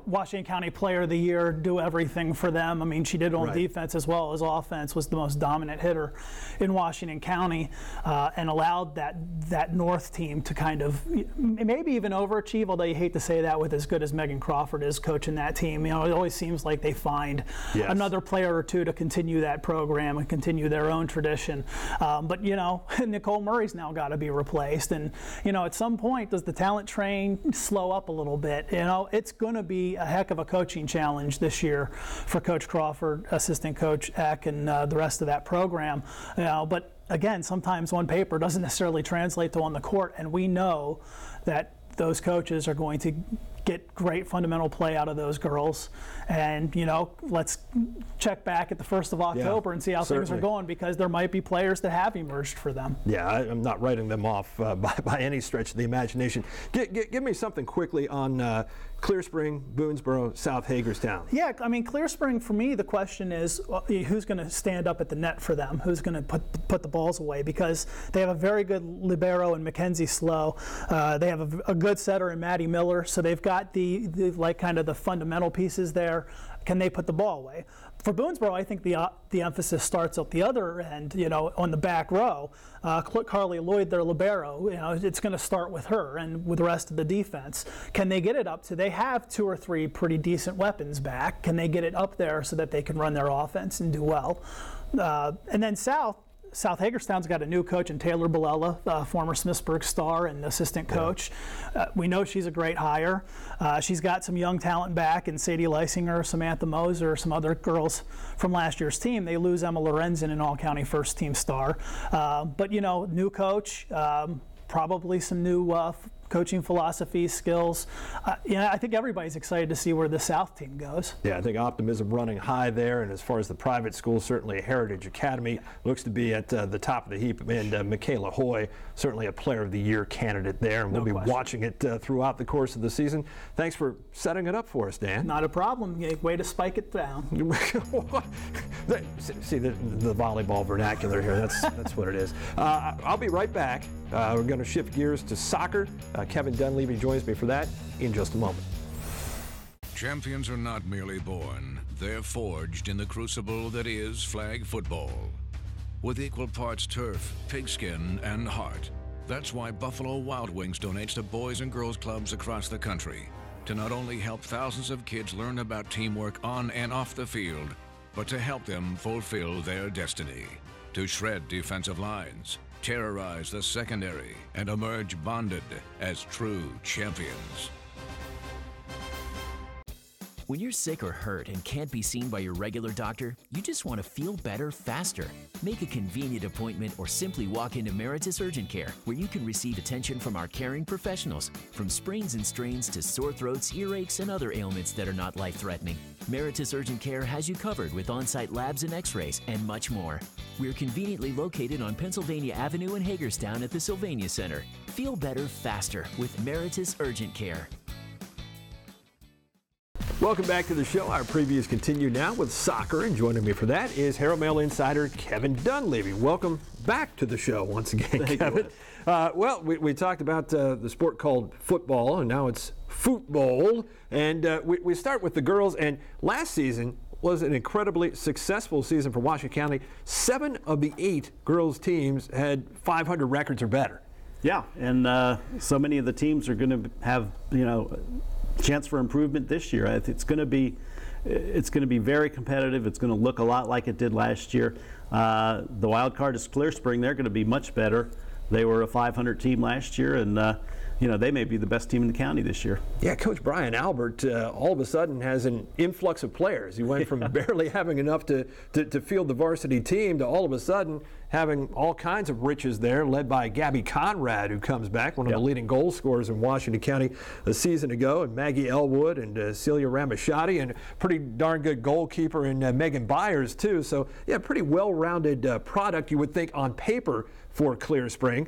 Washington County Player of the Year, do everything for them. I mean, she did on defense as well as offense, was the most dominant hitter in Washington County, and allowed that North team to kind of maybe even overachieve, although you hate to say that with as good as Megan Crawford is coaching that team. You know, it always seems like they find another player or two to continue that program and continue their own tradition. But, you know, Nicole Murray's now got to be replaced. And, you know, at some point, does the talent train slow up a little bit? You know, it's going to be a heck of a coaching challenge this year for Coach Crawford, assistant coach Eck, and the rest of that program. You know, but again, sometimes on paper doesn't necessarily translate to on the court, and we know that those coaches are going to get great fundamental play out of those girls. And, you know, let's check back at the 1st of October and see how things are going, because there might be players that have emerged for them. Yeah, I'm not writing them off by any stretch of the imagination. Give me something quickly on Clear Spring, Boonesboro, South Hagerstown. Yeah, I mean, Clear Spring, for me, the question is who's going to stand up at the net for them? Who's going to put the balls away? Because they have a very good libero in Mackenzie Slow. They have a good setter in Maddie Miller, so they've got the like kind of the fundamental pieces there. Can they put the ball away? For Boonesboro, I think the emphasis starts at the other end, you know, on the back row. Carly Lloyd, their libero, you know, it's going to start with her and with the rest of the defense. Can they get it up to? They have 2 or 3 pretty decent weapons back. Can they get it up there so that they can run their offense and do well? And then South Hagerstown's got a new coach in Taylor Bilella, former Smithsburg star and assistant coach. We know she's a great hire. She's got some young talent back in Sadie Leisinger, Samantha Moser, some other girls from last year's team. They lose Emma Lorenzen, an all-county first-team star. But, you know, new coach, probably some new coaching philosophy, skills. I think everybody's excited to see where the South team goes. Yeah, I think optimism running high there, and as far as the private schools, certainly Heritage Academy looks to be at the top of the heap, and Michaela Hoy, certainly a Player of the Year candidate there, and we'll be watching it throughout the course of the season. Thanks for setting it up for us, Dan. Not a problem. Way to spike it down. See the volleyball vernacular here. That's what it is. I'll be right back. We're going to shift gears to soccer. Kevin Dunleavy joins me for that in just a moment. Champions are not merely born. They're forged in the crucible that is flag football. With equal parts turf, pigskin, and heart. That's why Buffalo Wild Wings donates to boys and girls clubs across the country to not only help thousands of kids learn about teamwork on and off the field, but to help them fulfill their destiny. To shred defensive lines, terrorize the secondary, and emerge bonded as true champions. When you're sick or hurt and can't be seen by your regular doctor, you just want to feel better faster. Make a convenient appointment or simply walk into Meritus Urgent Care, where you can receive attention from our caring professionals, from sprains and strains to sore throats, earaches, and other ailments that are not life-threatening. Meritus Urgent Care has you covered with on-site labs and x-rays and much more. We're conveniently located on Pennsylvania Avenue in Hagerstown at the Sylvania Center. Feel better faster with Meritus Urgent Care. Welcome back to the show. Our previews continue now with soccer, and joining me for that is Herald Mail insider Kevin Dunleavy. Welcome back to the show once again, Kevin. Well, we talked about the sport called football, and now it's football. And we start with the girls, and last season was an incredibly successful season for Washington County. 7 of the 8 girls teams had 500 records or better. Yeah, and so many of the teams are going to have, you know, chance for improvement this year. It's going to be very competitive. It's going to look a lot like it did last year. The wild card is Clear Spring. They're going to be much better. They were a 500 team last year, and you know, they may be the best team in the county this year. Yeah, Coach Brian Albert all of a sudden has an influx of players. He went from barely having enough to field the varsity team to all of a sudden having all kinds of riches there, led by Gabby Conrad, who comes back, one of the leading goal scorers in Washington County a season ago, and Maggie Elwood and Celia Ramachati, and a pretty darn good goalkeeper in Megan Byers, too. So, yeah, pretty well-rounded product, you would think, on paper for Clear Spring.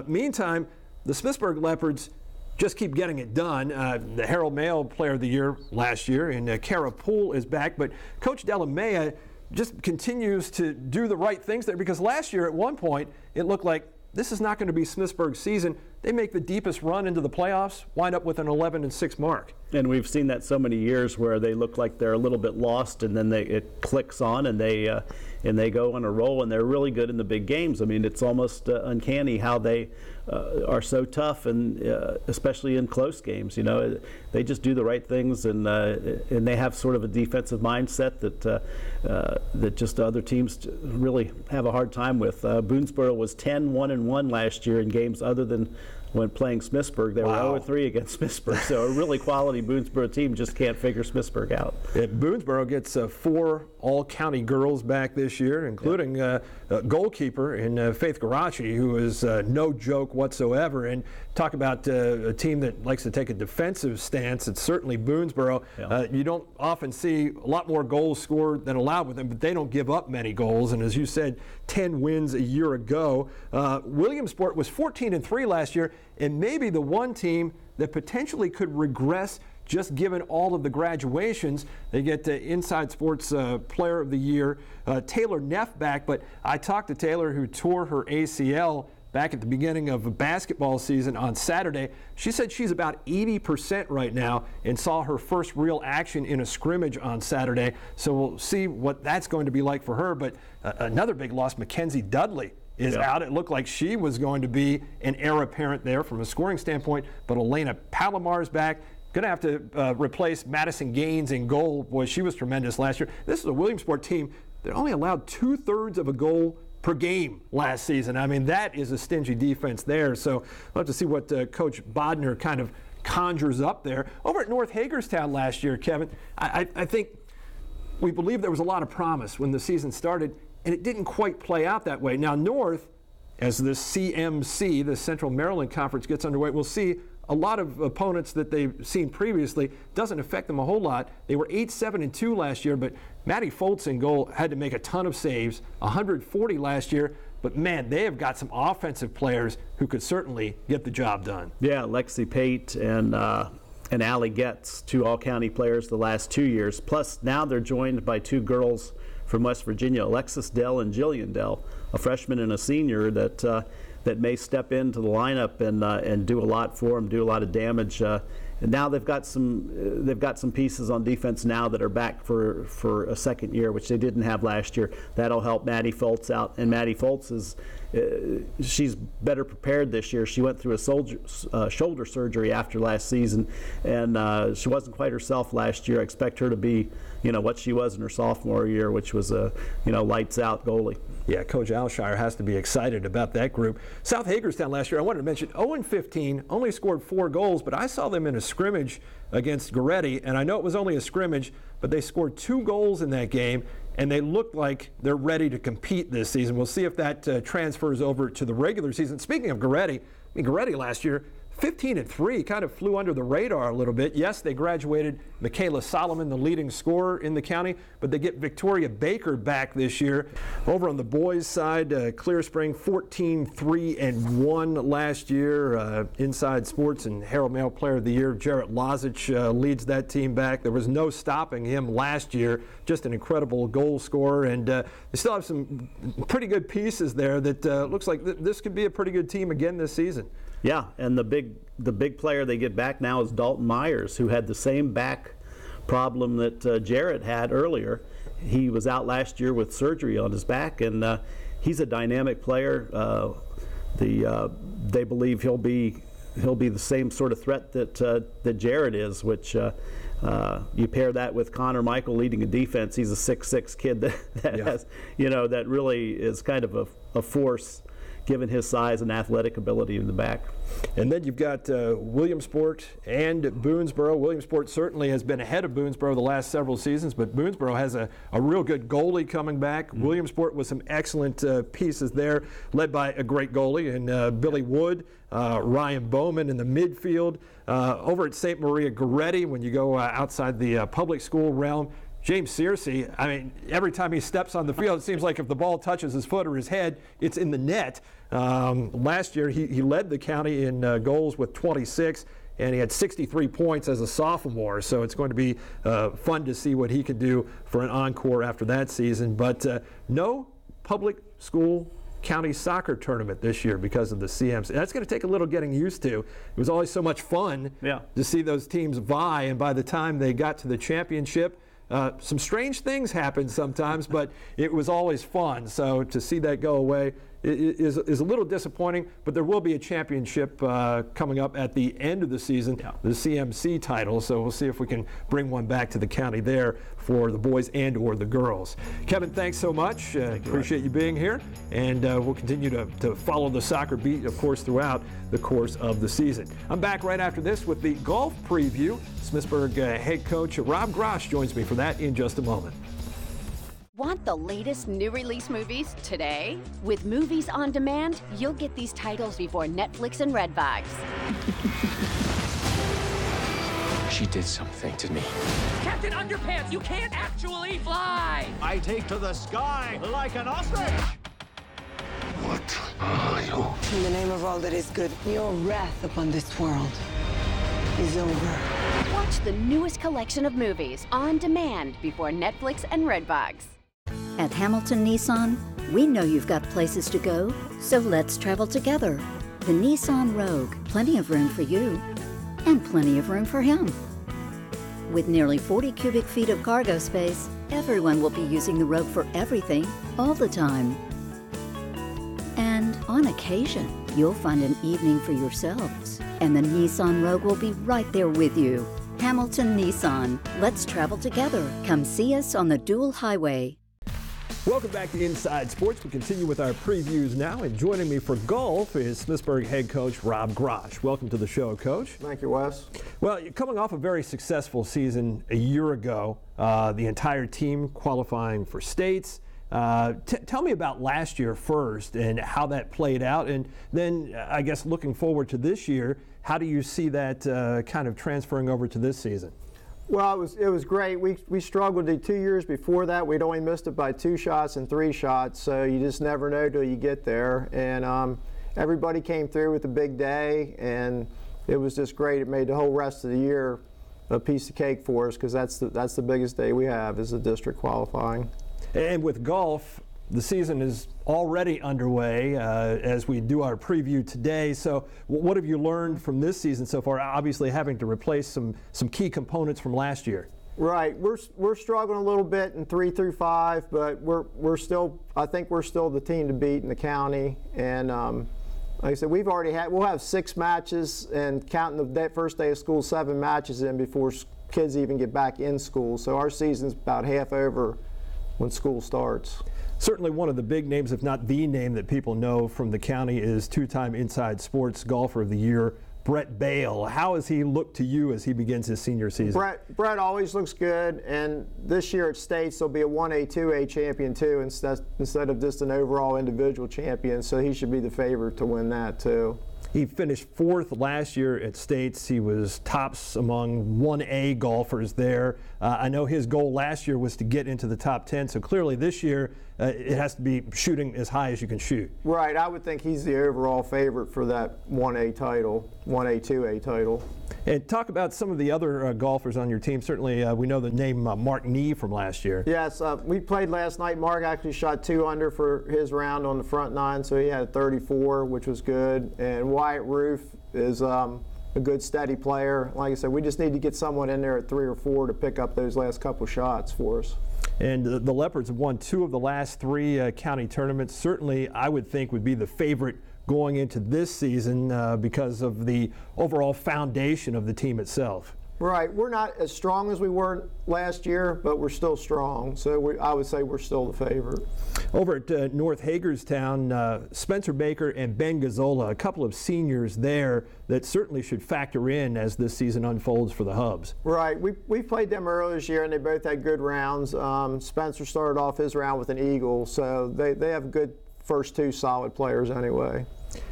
Meantime, the Smithsburg Leopards just keep getting it done. The Herald Mail Player of the Year last year, and Kara Poole is back. But Coach Delamea just continues to do the right things there, because last year at one point it looked like this is not going to be Smithsburg's season. They make the deepest run into the playoffs, wind up with an 11-6 mark. And we've seen that so many years where they look like they're a little bit lost, and then it clicks on, and they go on a roll, and they're really good in the big games. I mean, it's almost uncanny how they are so tough, and especially in close games. You know, they just do the right things, and they have sort of a defensive mindset that just other teams really have a hard time with. Boonesboro was 10-1-1 last year in games other than when playing Smithsburg. They were 0-3 against Smithsburg, so a really quality Boonesboro team just can't figure Smithsburg out. Boonesboro gets 4 all-county girls back this year, including a goalkeeper in Faith Garachi, who is no joke whatsoever. And talk about a team that likes to take a defensive stance. It's certainly Boonesboro. Yeah. You don't often see a lot more goals scored than allowed with them, but they don't give up many goals. And as you said, 10 wins a year ago. Williamsport was 14-3 last year, and maybe the one team that potentially could regress just given all of the graduations. They get Inside Sports Player of the Year, Taylor Neff back, but I talked to Taylor, who tore her ACL back at the beginning of a basketball season on Saturday. She said she's about 80% right now and saw her first real action in a scrimmage on Saturday. So we'll see what that's going to be like for her. But another big loss, Mackenzie Dudley is out. It looked like she was going to be an heir apparent there from a scoring standpoint, but Elena Palomar's back. Going to have to replace Madison Gaines in goal. Boy, she was tremendous last year. This is a Williamsport team that only allowed 2/3 of a goal per game last season. I mean, that is a stingy defense there. So we'll have to see what Coach Bodner kind of conjures up there. Over at North Hagerstown last year, Kevin, I think we believed there was a lot of promise when the season started, and it didn't quite play out that way. Now, North, as the CMC, the Central Maryland Conference, gets underway, we'll see a lot of opponents that they've seen previously. Doesn't affect them a whole lot. They were 8-7-2 last year, but Maddie Foltz in goal had to make a ton of saves, 140 last year. But man, they have got some offensive players who could certainly get the job done. Yeah, Lexi Pate and Allie Getz, 2 all-county players the last 2 years. Plus, now they're joined by 2 girls from West Virginia, Alexis Dell and Jillian Dell, a freshman and a senior that may step into the lineup and do a lot for them, do a lot of damage. And now they've got some pieces on defense now that are back for a second year, which they didn't have last year. That'll help Maddie Foltz out, and Maddie Foltz is she's better prepared this year. She went through a shoulder surgery after last season, and she wasn't quite herself last year. I expect her to be, what she was in her sophomore year, which was a, lights out goalie. Yeah, Coach Alshire has to be excited about that group. South Hagerstown last year, I wanted to mention, 0-15, only scored 4 goals, but I saw them in a scrimmage against Goretti, and I know it was only a scrimmage, but they scored 2 goals in that game, and they look like they're ready to compete this season. We'll see if that transfers over to the regular season. Speaking of Goretti, Goretti last year, 15-3, kind of flew under the radar a little bit. Yes, they graduated Michaela Solomon, the leading scorer in the county, but they get Victoria Baker back this year. Over on the boys' side, Clear Spring 14-3-1 last year. Inside Sports and Herald Mail Player of the Year, Jarrett Lozich leads that team back. There was no stopping him last year. Just an incredible goal scorer, and they still have some pretty good pieces there that looks like this could be a pretty good team again this season. Yeah, and the big player they get back now is Dalton Myers, who had the same back problem that Jarrett had earlier. He was out last year with surgery on his back, and he's a dynamic player. They believe he'll be the same sort of threat that Jarrett is, which you pair that with Connor Michael leading a defense. He's a 6'6" kid that has, that really is kind of a force, given his size and athletic ability in the back. And then you've got Williamsport and Boonesboro. Williamsport certainly has been ahead of Boonesboro the last several seasons, but Boonesboro has a real good goalie coming back. Mm-hmm. Williamsport with some excellent pieces there, led by a great goalie and Billy Wood, Ryan Bowman in the midfield. Over at St. Maria Goretti, when you go outside the public school realm, James Searcy, every time he steps on the field, it seems like if the ball touches his foot or his head, it's in the net. Last year, he led the county in goals with 26. and he had 63 points as a sophomore, so it's going to be fun to see what he can do for an encore after that season. But no public school county soccer tournament this year because of the CMC. That's going to take a little getting used to. It was always so much fun to see those teams vie, and by the time they got to the championship, some strange things happened sometimes, but it was always fun. So to see that go away is a little disappointing, but there will be a championship coming up at the end of the season, the CMC title. So we'll see if we can bring one back to the county there for the boys and or the girls. Kevin, thanks so much. Appreciate you being here, and we'll continue to follow the soccer beat, of course, throughout the course of the season. I'm back right after this with the golf preview. Smithsburg head coach Rob Grosh joins me for that in just a moment. Want the latest new release movies today? With Movies on Demand, you'll get these titles before Netflix and Redbox. She did something to me. Captain Underpants, you can't actually fly! I take to the sky like an ostrich! What are you? In the name of all that is good, your wrath upon this world is over. Watch the newest collection of movies on demand before Netflix and Redbox. At Hamilton Nissan, we know you've got places to go, so let's travel together. The Nissan Rogue, plenty of room for you, and plenty of room for him. With nearly 40 cubic feet of cargo space, everyone will be using the Rogue for everything, all the time. And on occasion, you'll find an evening for yourselves, and the Nissan Rogue will be right there with you. Hamilton Nissan, let's travel together. Come see us on the Dual Highway. Welcome back to Inside Sports. We continue with our previews now, and joining me for golf is Smithsburg head coach Rob Grosh. Welcome to the show, Coach. Thank you, Wes. Well, you're coming off a very successful season a year ago, the entire team qualifying for states. Tell me about last year first and how that played out, and then I guess looking forward to this year, how do you see that kind of transferring over to this season? Well, it was great. We struggled the 2 years before that. We'd only missed it by 2 shots and 3 shots, so you just never know till you get there. And everybody came through with a big day, and it was just great. It made the whole rest of the year a piece of cake for us, because that's the biggest day we have is the district qualifying. And with golf, the season is already underway as we do our preview today. So what have you learned from this season so far? Obviously having to replace some key components from last year. Right. We're struggling a little bit in 3 through 5, but I think we're still the team to beat in the county. And like I said, we'll have 6 matches, and counting the first day of school, 7 matches in before kids even get back in school. So our season's about half over when school starts. Certainly one of the big names, if not the name that people know from the county, is 2-time Inside Sports Golfer of the Year, Brett Bale. How has he looked to you as he begins his senior season? Brett always looks good, and this year at States there'll be a 1A, 2A champion too, instead of just an overall individual champion, so he should be the favorite to win that too. He finished 4th last year at States. He was tops among 1A golfers there. I know his goal last year was to get into the top 10, so clearly this year it has to be shooting as high as you can shoot. Right, I would think he's the overall favorite for that 1A title, 1A, 2A title. And talk about some of the other golfers on your team. Certainly we know the name Mark Nee from last year. Yes, we played last night. Mark actually shot 2 under for his round on the front 9, so he had 34, which was good. And Wyatt Roof is a good steady player. Like I said, we just need to get someone in there at 3 or 4 to pick up those last couple shots for us. And the Leopards have won 2 of the last 3 county tournaments. Certainly, I would think would be the favorite going into this season because of the overall foundation of the team itself. Right. We're not as strong as we were last year, but we're still strong. So I would say we're still the favorite. Over at North Hagerstown, Spencer Baker and Ben Gazzola, a couple of seniors there that certainly should factor in as this season unfolds for the Hubs. Right. We played them earlier this year, and they both had good rounds. Spencer started off his round with an eagle, so they have good first 2 solid players anyway.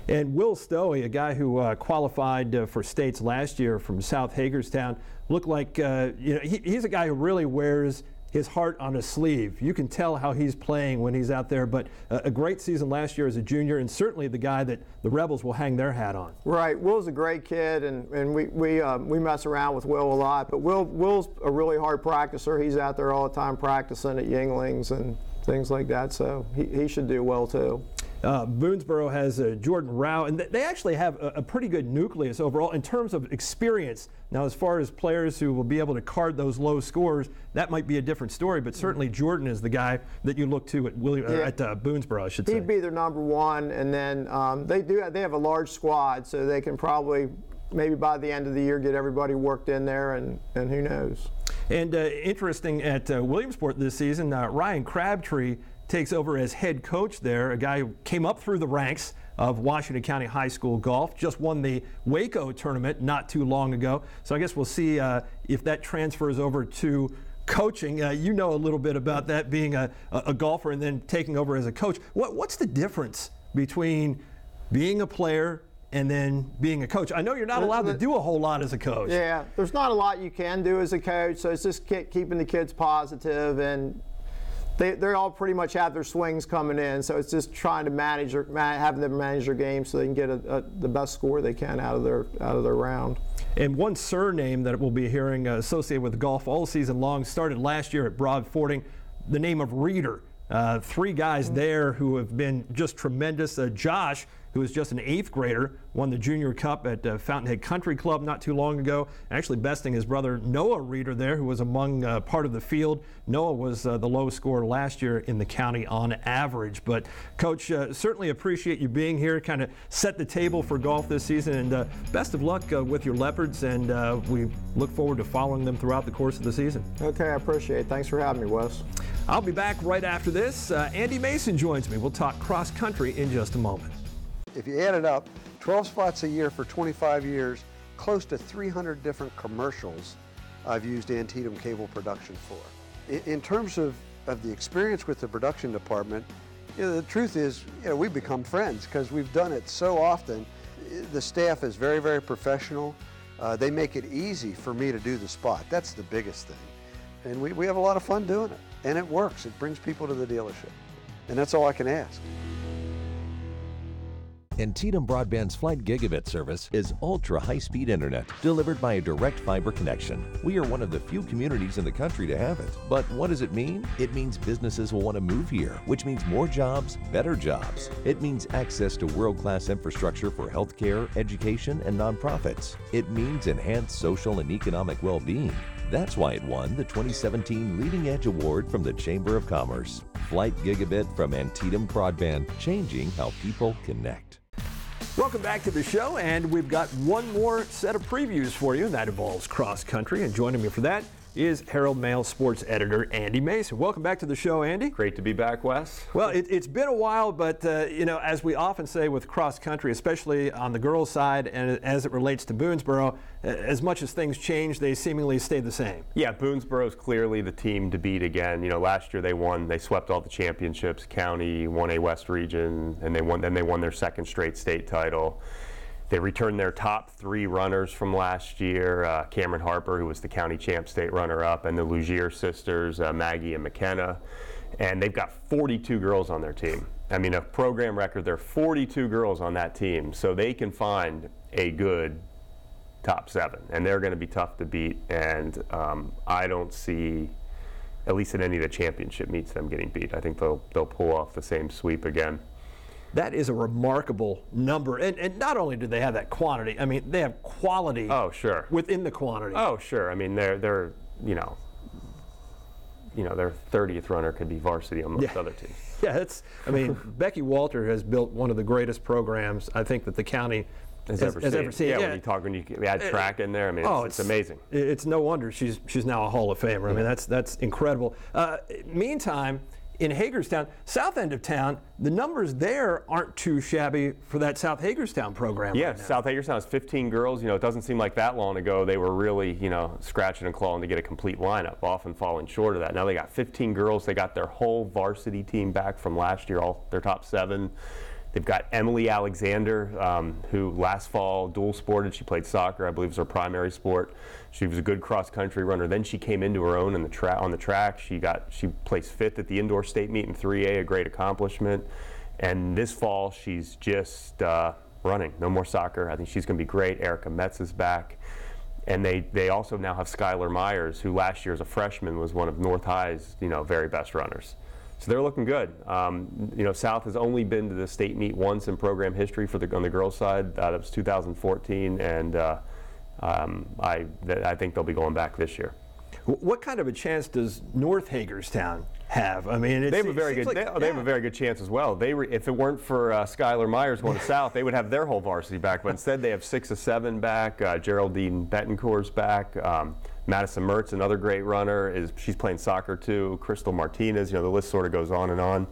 And Will Stowey, a guy who qualified for states last year from South Hagerstown, looked like he's a guy who really wears his heart on his sleeve. You can tell how he's playing when he's out there, but a great season last year as a junior, and certainly the guy that the Rebels will hang their hat on. Right. Will's a great kid, and we mess around with Will a lot, but Will's a really hard practicer. He's out there all the time practicing at Yinglings and things like that, so he should do well too. Boonesboro has Jordan Rao, and they actually have a pretty good nucleus overall in terms of experience. Now, as far as players who will be able to card those low scores, that might be a different story, but certainly Jordan is the guy that you look to at Boonesboro, I should say. He'd be their number one, and then they have a large squad, so they can probably maybe by the end of the year get everybody worked in there, and who knows. And interesting at Williamsport this season, Ryan Crabtree takes over as head coach there, a guy who came up through the ranks of Washington County High School golf, just won the Waco tournament not too long ago. So I guess we'll see if that transfers over to coaching. You know a little bit about that, being a golfer and then taking over as a coach. What's the difference between being a player and then being a coach? I know you're not allowed to do a whole lot as a coach. Yeah, there's not a lot you can do as a coach, so it's just keeping the kids positive, and they all pretty much have their swings coming in, so it's just trying to having them manage their game so they can get the best score they can out of their round. And one surname that we'll be hearing associated with golf all season long started last year at Broad Fording, the name of Reeder. 3 guys there who have been just tremendous. Josh, who is just an 8th grader, won the Junior Cup at Fountainhead Country Club not too long ago, actually besting his brother Noah Reeder there, who was among part of the field. Noah was the lowest scorer last year in the county on average. But Coach, certainly appreciate you being here, kind of set the table for golf this season, and best of luck with your Leopards, and we look forward to following them throughout the course of the season. Okay, I appreciate it. Thanks for having me, Wes. I'll be back right after this. Andy Mason joins me. We'll talk cross country in just a moment. If you add it up, 12 spots a year for 25 years, close to 300 different commercials I've used Antietam Cable Production for. In terms of the experience with the production department, the truth is, we've become friends because we've done it so often. The staff is very, very professional. They make it easy for me to do the spot. That's the biggest thing. And we have a lot of fun doing it. And it works. It brings people to the dealership. And that's all I can ask. Antietam Broadband's Flight Gigabit service is ultra high-speed internet delivered by a direct fiber connection. We are one of the few communities in the country to have it. But what does it mean? It means businesses will want to move here, which means more jobs, better jobs. It means access to world-class infrastructure for healthcare, education, and nonprofits. It means enhanced social and economic well-being. That's why it won the 2017 Leading Edge Award from the Chamber of Commerce. Flight Gigabit from Antietam Broadband, changing how people connect. Welcome back to the show, and we've got one more set of previews for you, and that involves cross country. And joining me for that is Herald Mail sports editor Andy Mason. Welcome back to the show, Andy. Great to be back, Wes. Well, it's been a while, but as we often say with cross country, especially on the girls' side and as it relates to Boonesboro, as much as things change, they seemingly stay the same. Yeah, Boonesboro's clearly the team to beat again. Last year they swept all the championships, county, 1A West region, and they won their second straight state title. They returned their top 3 runners from last year, Cameron Harper, who was the county champ state runner-up, and the Lugier sisters, Maggie and McKenna. And they've got 42 girls on their team. I mean, a program record, there are 42 girls on that team, so they can find a good top 7, and they're going to be tough to beat. And I don't see, at least in any of the championship meets, them getting beat. I think they'll pull off the same sweep again. That is a remarkable number, and not only do they have that quantity, I mean, they have quality. Oh, sure. Within the quantity. Oh, sure. I mean, they're their 30th runner could be varsity on most other teams. Yeah, Becky Walter has built one of the greatest programs I think that the county has ever seen. Yeah, when you add track in there, I mean, it's amazing. It's no wonder she's now a Hall of Famer. I mean, that's incredible. Meantime, in Hagerstown, south end of town, the numbers there aren't too shabby for that South Hagerstown program. Yeah, right now. South Hagerstown has 15 girls. It doesn't seem like that long ago they were really, scratching and clawing to get a complete lineup, often falling short of that. Now they got 15 girls. They got their whole varsity team back from last year, all their top 7. They've got Emily Alexander, who last fall dual sported. She played soccer, I believe was her primary sport. She was a good cross-country runner. Then she came into her own on the track. She placed 5th at the indoor state meet in 3A, a great accomplishment. And this fall, she's just running. No more soccer. I think she's going to be great. Erica Metz is back. And they also now have Skylar Myers, who last year as a freshman was one of North High's very best runners. So they're looking good. South has only been to the state meet once in program history on the girls' side. That was 2014, and I think they'll be going back this year. What kind of a chance does North Hagerstown have? I mean, they have a very good. They have a very good chance as well. If it weren't for Skylar Myers going to South, they would have their whole varsity back. But instead, they have 6 of 7 back. Geraldine Betancourt's back. Madison Mertz, another great runner, she's playing soccer too. Crystal Martinez. The list sort of goes on.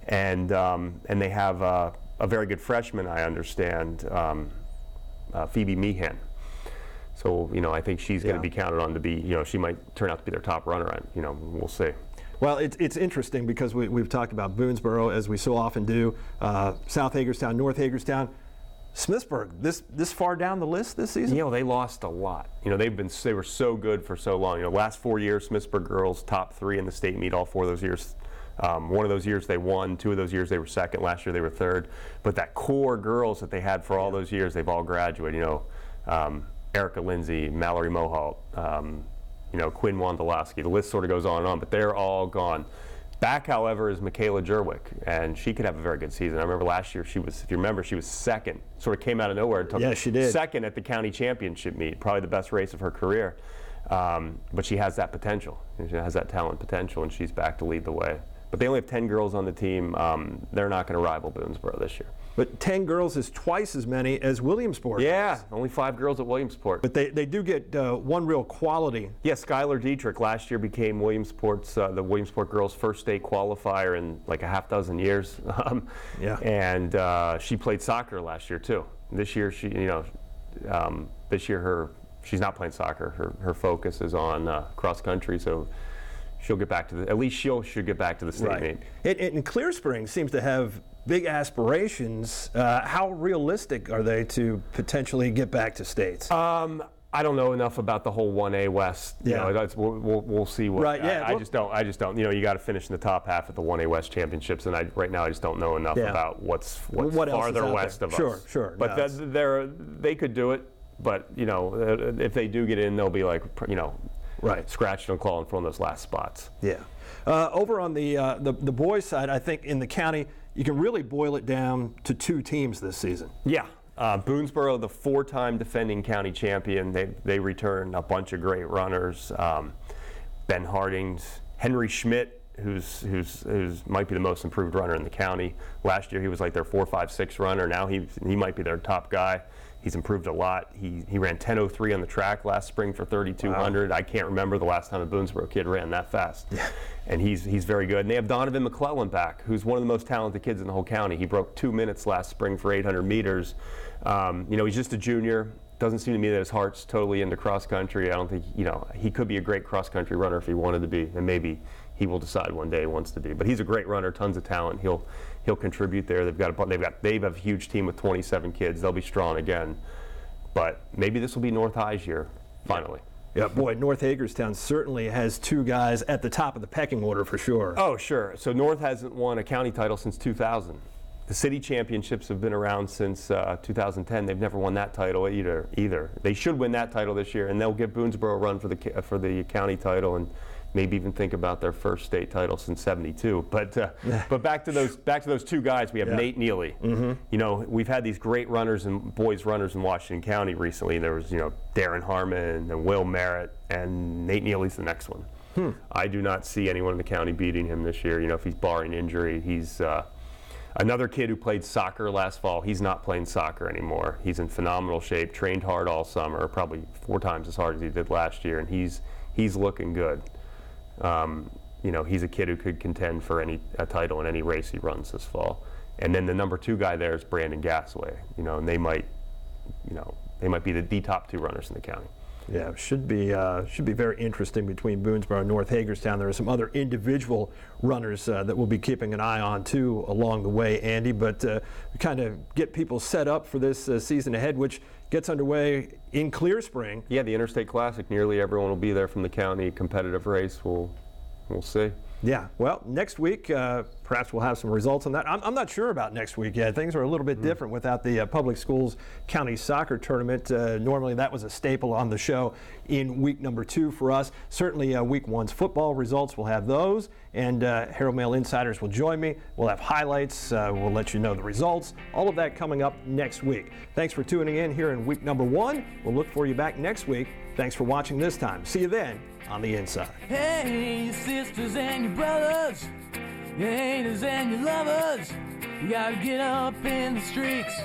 And they have a very good freshman, I understand, Phoebe Meehan. So, I think she's going to be counted on to be, she might turn out to be their top runner. We'll see. Well, it's interesting because we've talked about Boonesboro, as we so often do, South Hagerstown, North Hagerstown. Smithsburg, this far down the list this season? They lost a lot. They were so good for so long. Last 4 years, Smithsburg girls top 3 in the state meet all 4 of those years. One of those years they won, 2 of those years they were second, last year they were third. But that core girls that they had for all those years, they've all graduated. Erica Lindsay, Mallory Mohalt, Quinn Wondolowski. The list sort of goes on and on, but they're all gone. Back, however, is Michaela Jerwick, and she could have a very good season. I remember last year if you remember, she was second. Sort of came out of nowhere and took she did. second at the county championship meet, probably the best race of her career. But she has that potential. She has that talent potential, and she's back to lead the way. But they only have 10 girls on the team. They're not going to rival Boonesboro this year. But 10 girls is twice as many as Williamsport. Yeah, only 5 girls at Williamsport. But they do get one real quality. Yeah, Skylar Dietrich last year became the Williamsport girls' first state qualifier in like a half dozen years. And she played soccer last year too. This year she's not playing soccer. Her focus is on cross country. So she'll get back to at least should get back to the state meet. And Clear Springs seems to have big aspirations. How realistic are they to potentially get back to states? I don't know enough about the whole 1A West. We'll see. I just don't. You got to finish in the top half at the 1A West championships, and right now I just don't know enough about what's farther west of us. Sure. But they could do it. But if they do get in, they'll be like scratching and clawing from those last spots. Yeah. Over on the boys' side, I think in the county, you can really boil it down to 2 teams this season. Yeah. Boonesboro, the 4-time defending county champion, they return a bunch of great runners. Ben Hardings, Henry Schmidt, who's might be the most improved runner in the county. Last year he was like their 4.56 runner. Now he might be their top guy. He's improved a lot. He ran 10:03 on the track last spring for 3,200. Wow. I can't remember the last time a Boonesboro kid ran that fast. Yeah. And he's very good. And they have Donovan McClellan back, who's one of the most talented kids in the whole county. He broke 2 minutes last spring for 800 meters. He's just a junior. Doesn't seem to me that his heart's totally into cross country. I don't think, he could be a great cross country runner if he wanted to be, and maybe he will decide one day he wants to be. But he's a great runner, tons of talent. He'll contribute there. They have a huge team with 27 kids. They'll be strong again. But maybe this will be North High's year, finally. Yeah, boy, North Hagerstown certainly has 2 guys at the top of the pecking order for sure. Oh, sure. So North hasn't won a county title since 2000. The city championships have been around since 2010. They've never won that title either. They should win that title this year, and they'll give Boonesboro a run for the county title, and maybe even think about their first state title since '72. But back to those 2 guys. We have Nate Neely. Mm-hmm. We've had these great runners and boys runners in Washington County recently. There was Darren Harmon and Will Merritt, and Nate Neely's the next one. I do not see anyone in the county beating him this year. If he's barring injury, he's another kid who played soccer last fall. He's not playing soccer anymore. He's in phenomenal shape, trained hard all summer, probably 4 times as hard as he did last year, and he's looking good. He's a kid who could contend for a title in any race he runs this fall. And then the number 2 guy there is Brandon Gasaway. And they might be the top 2 runners in the county. Yeah, should be very interesting between Boonesboro and North Hagerstown. There are some other individual runners that we'll be keeping an eye on too along the way, Andy. But we kind of get people set up for this season ahead, which gets underway in Clear Spring. Yeah, the Interstate Classic. Nearly everyone will be there from the county. Competitive race. We'll see. Yeah, well, next week, perhaps we'll have some results on that. I'm not sure about next week yet. Things are a little bit different without the Public Schools County Soccer Tournament. Normally that was a staple on the show in week number 2 for us. Certainly week 1's football results, we'll have those. And Herald Mail Insiders will join me. We'll have highlights. We'll let you know the results. All of that coming up next week. Thanks for tuning in here in week number 1. We'll look for you back next week. Thanks for watching this time. See you then on the inside. Hey, your sisters and your brothers, your haters and your lovers, you gotta get up in the streets.